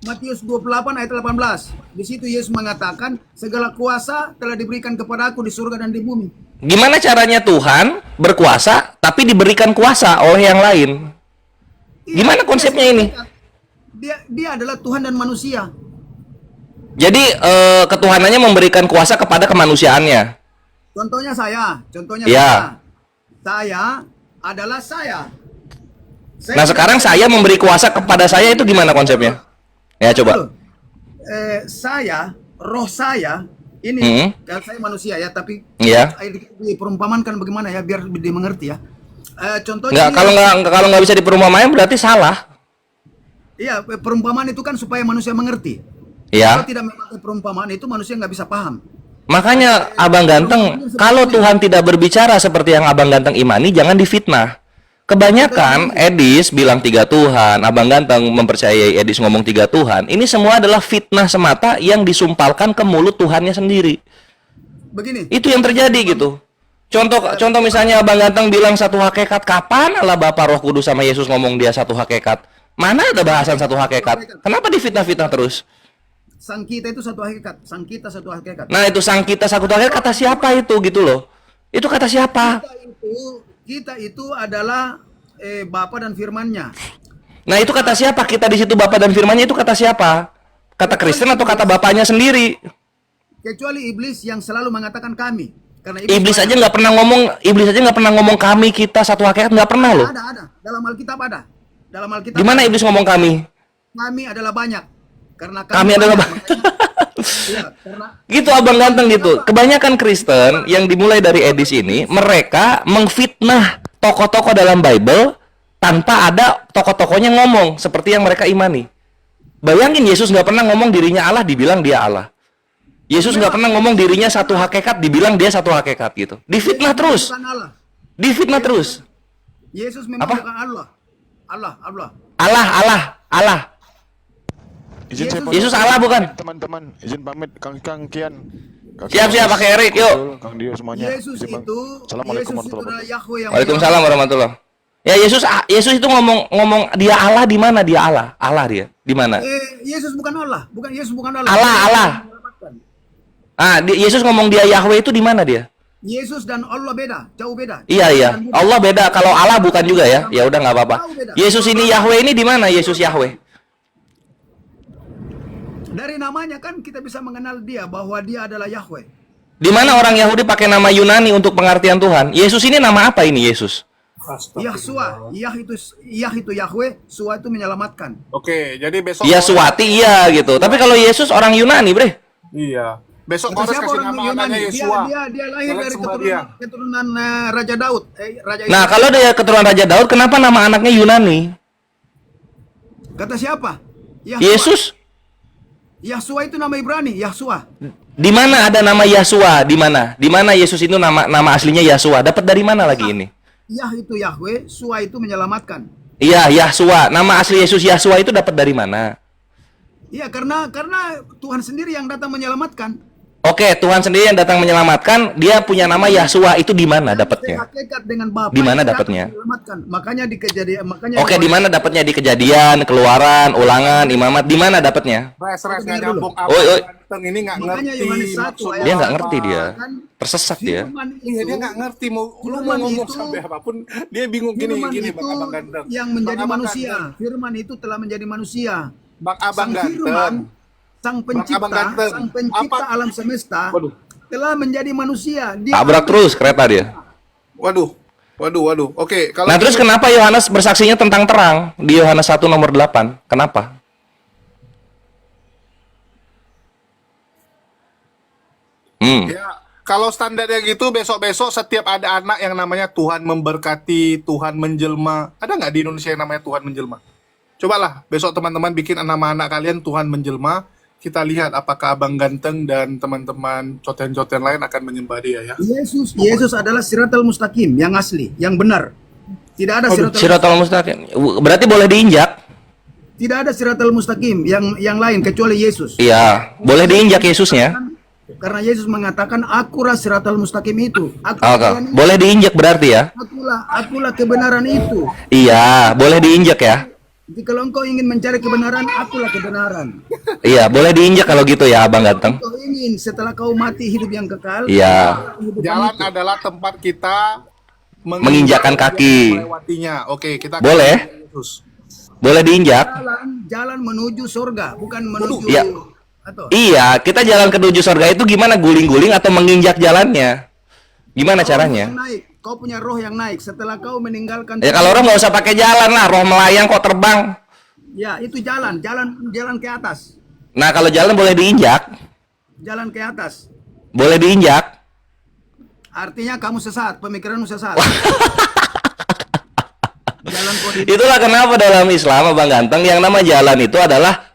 Matius 28 ayat 18. Di situ Yesus mengatakan, segala kuasa telah diberikan kepadaku di surga dan di bumi. Gimana caranya Tuhan berkuasa tapi diberikan kuasa oleh yang lain? Gimana konsepnya ini? Dia adalah Tuhan dan manusia. Jadi ketuhanannya memberikan kuasa kepada kemanusiaannya. Contohnya saya. Ya. Saya adalah saya. Nah sekarang saya memberi kuasa kepada saya itu gimana konsepnya? Ya coba. Roh saya ini, kan saya manusia ya, tapi Iya. diperumpamankan bagaimana ya biar dimengerti ya. Contohnya Kalau nggak bisa diperumpamain berarti salah. Iya, perumpamaan itu kan supaya manusia mengerti. Ya. Kalau tidak memakai perumpamaan itu manusia nggak bisa paham. Makanya Abang Ganteng, kalau Tuhan tidak berbicara seperti yang Abang Ganteng imani, jangan difitnah. Kebanyakan Edis bilang 3 Tuhan, Abang Ganteng mempercayai Edis ngomong 3 Tuhan. Ini semua adalah fitnah semata yang disumpalkan ke mulut Tuhannya sendiri. Begini. Itu yang terjadi gitu. Contoh misalnya Abang Ganteng bilang satu hakikat, kapan Allah Bapa Roh Kudus sama Yesus ngomong dia satu hakikat? Mana ada bahasan satu hakikat? Kenapa difitnah-fitnah terus? Sang kita itu satu hakikat, sang kita satu hakikat. Nah, itu sang kita satu hakikat kata siapa itu gitu loh. Itu kata siapa? Kita itu adalah Bapa dan Firman-Nya. Nah, itu kata siapa? Kita di situ Bapa dan Firman-Nya itu kata siapa? Kata Kristen atau kata bapaknya sendiri? Kecuali iblis yang selalu mengatakan kami. Karena Iblis aja nggak pernah ngomong kami kita satu hakikat, nggak pernah loh. Ada. Dalam Alkitab ada. Dalam Alkitab. Gimana iblis ngomong kami? Kami adalah banyak. Karena Kami adalah banyak. Iya, karena Gitu Abang Ganteng gitu. Kebanyakan Kristen yang dimulai dari Edis ini, mereka mengfitnah tokoh-tokoh dalam Bible tanpa ada tokoh-tokohnya ngomong seperti yang mereka imani. Bayangin Yesus nggak pernah ngomong dirinya Allah, dibilang dia Allah. Yesus nggak pernah ngomong dirinya satu hakikat, dibilang dia satu hakikat gitu. Difitnah terus. Difitnah terus. Yesus memang bukan Allah. Allah. Izin saya Yesus Allah bukan? Teman-teman, izin pamit Kang Kian. Siap pakai Erik yuk. Kang Dio semuanya. Yesus Izin pamit. itu Assalamualaikum Yesus itu adalah Yahweh yang Waalaikumsalam warahmatullahi. Ya Yesus itu ngomong dia Allah di mana dia Allah? Allah dia di mana? Yesus bukan Allah, Yesus bukan Allah. Allah. Yesus ngomong dia Yahweh itu di mana dia? Yesus dan Allah beda, jauh beda. Iya. Allah beda. Kalau Allah bukan juga ya. Ya udah nggak apa-apa. Yesus ini Yahweh ini di mana Yesus Yahweh? Dari namanya kan kita bisa mengenal dia bahwa dia adalah Yahweh. Di mana orang Yahudi pakai nama Yunani untuk pengertian Tuhan? Yesus ini nama apa ini Yesus? Yahshua, Yah itu Yahweh, Sua itu menyelamatkan. Oke, jadi besok Yasuati iya gitu. Tapi kalau Yesus orang Yunani, Bre. Iya. Besok Itu Kores siapa kasih orang nama Yunani? anaknya Yesua. Dia lahir dari Sama dia. keturunan Raja Daud. Nah, kalau dia keturunan Raja Daud, kenapa nama anaknya Yunani? Kata siapa? Yahshua. Yesus. Yahshua itu nama Ibrani, Yahshua. Di mana ada nama Yasua? Di mana? Di mana Yesus itu nama aslinya Yasua? Dapat dari mana lagi ini? Yah itu Yahweh, Sua itu menyelamatkan. Iya, Yasua. Nama asli Yesus Yasua itu dapat dari mana? Iya, karena Tuhan sendiri yang datang menyelamatkan. Oke, Tuhan sendiri yang datang menyelamatkan, dia punya nama Yasua. Itu di mana dapatnya? Hakikat dengan Bapa. Di mana yang dapatnya? datang menyelamatkan. Makanya di kejadian, Oke, di mana dapatnya? Di Kejadian, Keluaran, Ulangan, Imamat. Di mana dapatnya? Res nggak nyambung Oi. Ganteng ini nggak Makanya ngerti Yohanes 1 maksudnya. ayat Dia nggak apa. ngerti dia. Kan Tersesat dia. Iya dia nggak ngerti lu mau ngomong sampai apapun dia bingung gini itu Bang Abang Ganteng. yang menjadi Bang Abang manusia. Ganteng. Firman itu telah menjadi manusia. Bang Abang Sang Ganteng. Firman, sang Abang pencipta, Ganteng. sang pencipta Apa? alam semesta Waduh. telah menjadi manusia. Dia Tabrak terus kereta dia. Waduh. Oke, kalau Nah, terus kenapa Yohanes bersaksinya tentang terang di Yohanes 1 nomor 8? Kenapa? Ya, kalau standarnya gitu besok-besok setiap ada anak yang namanya Tuhan memberkati, Tuhan menjelma. Ada nggak di Indonesia yang namanya Tuhan menjelma? Cobalah besok teman-teman bikin nama anak kalian Tuhan menjelma. Kita lihat apakah Abang Ganteng dan teman-teman coten-coten lain akan menyembah dia ya. Yesus adalah siratal mustaqim yang asli, yang benar. Tidak ada Siratal mustaqim. Berarti boleh diinjak? tidak ada siratal mustaqim yang lain kecuali Yesus. Iya, boleh diinjak Yesusnya. Karena Yesus mengatakan akulah siratal mustaqim itu. Oke, boleh diinjak berarti ya? Akulah kebenaran itu. Iya, boleh diinjak ya? Jadi kalau engkau ingin mencari kebenaran, akulah kebenaran. Iya, boleh diinjak kalau gitu ya, Abang Ganteng. Engkau ingin setelah kau mati hidup yang kekal. Iya. Jalan adalah tempat kita Menginjakkan kaki. melewatinya. Oke, kita Boleh. Yesus. Boleh diinjak? Jalan menuju surga, bukan menuju Iya. atau Iya, kita jalan ke menuju surga itu gimana? Guling-guling atau menginjak jalannya? Gimana caranya? naik. Kau punya roh yang naik setelah kau meninggalkan. Ya kalau orang nggak usah pakai jalan lah, roh melayang kok terbang. Ya, itu jalan ke atas. Nah kalau jalan boleh diinjak, Jalan ke atas. boleh diinjak. Artinya kamu sesat, pemikiranmu sesat. Jalan kau di Itulah kenapa dalam Islam, Abang Ganteng, yang nama jalan itu adalah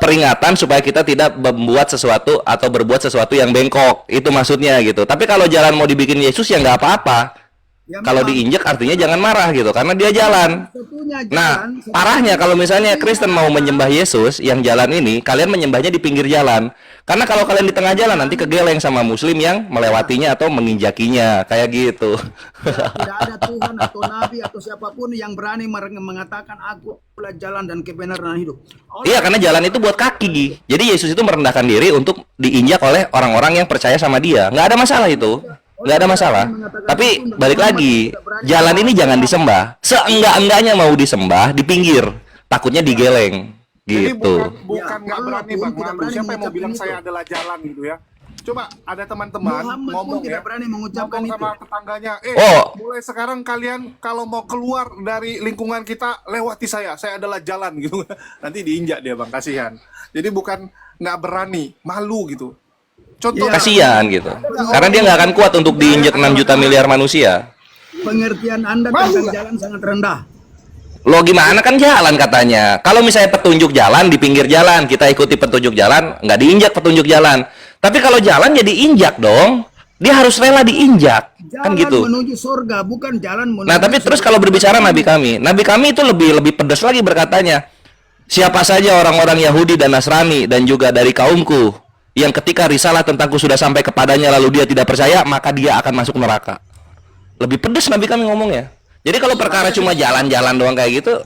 peringatan supaya kita tidak membuat sesuatu atau berbuat sesuatu yang bengkok. Itu maksudnya gitu. Tapi kalau jalan mau dibikin Yesus ya nggak apa-apa. Ya, Kalau memang. diinjak artinya jangan marah gitu, karena dia jalan. Satunya Nah, jalan, parahnya kalau misalnya Kristen mau menyembah Yesus, yang jalan ini, kalian menyembahnya di pinggir jalan. Karena kalau kalian di tengah jalan, nanti kegeleng sama Muslim yang melewatinya atau menginjakinya, kayak gitu. tidak ada Tuhan atau Nabi atau siapapun yang berani mengatakan aku adalah jalan dan kebenaran dan hidup. Iya, karena jalan itu buat kaki. Jadi Yesus itu merendahkan diri untuk diinjak oleh orang-orang yang percaya sama dia. Nggak ada masalah itu. Nggak ada masalah. Tapi balik lagi, jalan ini jangan disembah. Seenggak-enggaknya mau disembah di pinggir. Takutnya digeleng. Jadi Gitu. bukan nggak Allah berani pun Bang tidak Malu. berani Siapa yang mau mengucapkan bilang itu. saya adalah jalan gitu ya? Coba ada teman-teman Muhammad pun ngomong ya, tidak berani mengucapkan ngomong itu. sama tetangganya, Oh. mulai sekarang kalian kalau mau keluar dari lingkungan kita lewati saya adalah jalan gitu. Nanti diinjak dia Bang, kasihan. Jadi bukan nggak berani, malu gitu. Contoh Kasihan gitu. Karena dia nggak akan kuat untuk diinjak 6 juta miliar manusia. Pengertian Anda tentang jalan sangat rendah. Lo gimana kan jalan katanya. Kalau misalnya petunjuk jalan di pinggir jalan, kita ikuti petunjuk jalan, nggak diinjak petunjuk jalan. Tapi kalau jalan ya diinjak dong. Dia harus rela diinjak. Kan Jalan gitu. menuju surga, bukan jalan menuju. Nah, tapi terus kalau berbicara Nabi kami itu lebih pedas lagi berkatanya. Siapa saja orang-orang Yahudi dan Nasrani dan juga dari kaumku yang ketika risalah tentangku sudah sampai kepadanya lalu dia tidak percaya, maka dia akan masuk neraka. Lebih pedas Nabi kami ngomongnya. Jadi kalau perkara cuma jalan-jalan doang kayak gitu,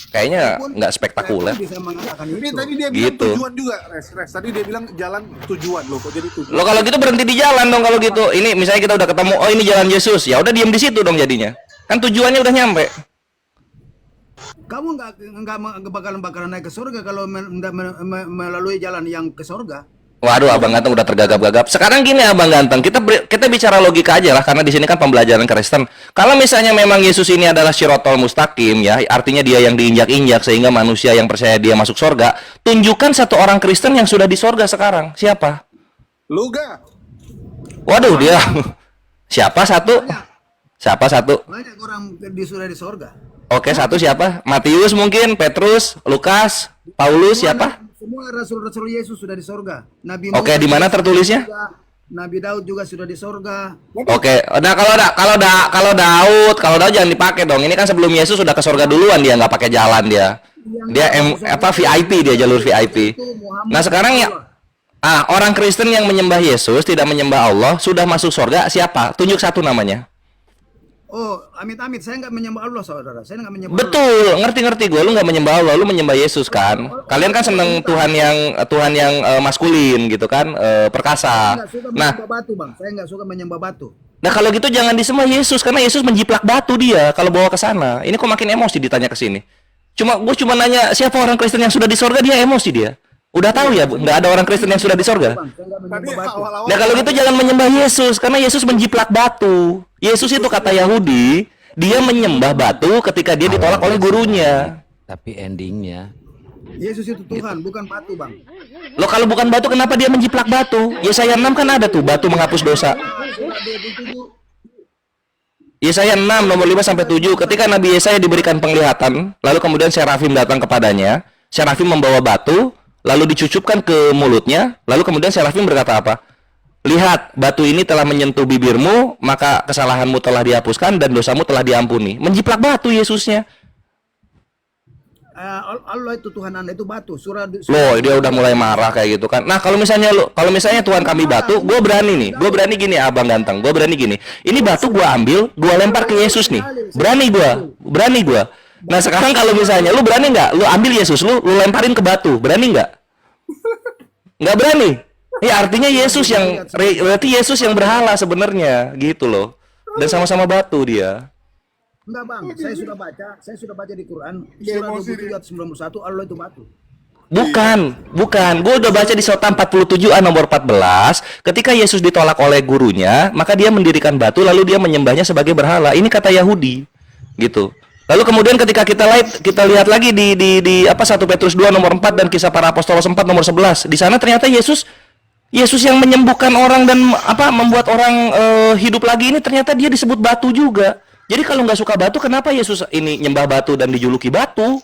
kayaknya nggak spektakuler. Bisa mengatakan Ini itu. tadi dia bilang Gitu. tujuan juga, Res. Tadi dia bilang jalan tujuan loh, kok jadi tujuan? Lo kalau gitu berhenti di jalan dong kalau gitu. Ini misalnya kita udah ketemu, oh ini jalan Yesus, ya udah diem di situ dong jadinya. Kan tujuannya udah nyampe. Kamu nggak bakalan naik ke surga kalau melalui jalan yang ke surga. Waduh, Abang Ganteng udah tergagap-gagap. Sekarang gini Abang Ganteng, kita bicara logika aja lah karena di sini kan pembelajaran Kristen. Kalau misalnya memang Yesus ini adalah Sirotol Mustaqim ya, artinya dia yang diinjak-injak sehingga manusia yang percaya dia masuk surga, tunjukkan satu orang Kristen yang sudah di surga sekarang. Siapa? Luga. Waduh, dia. Siapa satu? Siapa satu? Banyak orang sudah di surga. Oke, satu siapa? Matius mungkin, Petrus, Lukas, Paulus siapa? Semua rasul-rasul Yesus sudah di surga. Nabi Oke, di mana tertulisnya? Nabi Daud juga sudah di surga. Oke, nah kalau Daud jangan dipakai dong. Ini kan sebelum Yesus sudah ke surga duluan, dia nggak pakai jalan dia. Dia VIP, dia jalur VIP. Nah sekarang ya, orang Kristen yang menyembah Yesus tidak menyembah Allah sudah masuk surga siapa? Tunjuk satu namanya. Oh, amit-amit, saya nggak menyembah Allah, saudara. Saya nggak menyembah Allah. Betul, ngerti gue. Lu nggak menyembah Allah, lu menyembah Yesus kan. Kalian kan seneng Tuhan yang maskulin gitu kan, perkasa. Saya nggak suka Nah, menyembah batu, Bang. Saya nggak suka menyembah batu. nah kalau gitu jangan disembah Yesus karena Yesus menjiplak batu dia kalau bawa ke sana. Ini kok makin emosi ditanya ke sini. Gue cuma nanya siapa orang Kristen yang sudah di sorga, dia emosi dia. Udah tahu ya, nggak ada orang Kristen yang sudah di sorga. Bang, saya nggak Tadi menyembah batu. awal-awal Nah kalau gitu jangan menyembah Yesus karena Yesus menjiplak batu. Yesus itu kata Yahudi, dia menyembah batu ketika dia ditolak oleh gurunya. Tapi endingnya Yesus itu Tuhan, bukan batu, Bang. Loh kalau bukan batu kenapa dia menjiplak batu? Yesaya 6 kan ada tuh batu menghapus dosa. Yesaya 6 nomor 5 sampai 7, ketika Nabi Yesaya diberikan penglihatan, lalu kemudian Serafim datang kepadanya, Serafim membawa batu, lalu dicucupkan ke mulutnya, lalu kemudian Serafim berkata apa? Lihat, batu ini telah menyentuh bibirmu, maka kesalahanmu telah dihapuskan dan dosamu telah diampuni. Menjiplak batu Yesusnya. Allah itu Tuhan Anda itu batu. Loh, dia udah mulai marah kayak gitu kan. Nah, kalau misalnya Tuhan kami batu, gue berani nih. Gue berani gini, Abang ganteng. Gue berani gini. Ini batu gue ambil, gue lempar ke Yesus nih. Berani gue. Nah, sekarang kalau misalnya lu berani nggak? Lu ambil Yesus, lu lemparin ke batu. Berani nggak? Nggak berani. Ya artinya berarti Yesus yang berhala sebenarnya, gitu loh. Dan sama-sama batu dia. Enggak, Bang, saya sudah baca di Quran surah 27 ayat 91, Allah itu batu. Bukan. Gue udah baca di Sota 47 ayat nomor 14. Ketika Yesus ditolak oleh gurunya, maka dia mendirikan batu lalu dia menyembahnya sebagai berhala. Ini kata Yahudi, gitu. Lalu kemudian ketika kita lihat lagi di 1 Petrus 2 nomor 4 dan Kisah Para Apostolos 4 nomor 11. Di sana ternyata Yesus yang menyembuhkan orang dan membuat orang hidup lagi ini ternyata dia disebut batu juga. Jadi kalau nggak suka batu, kenapa Yesus ini nyembah batu dan dijuluki batu?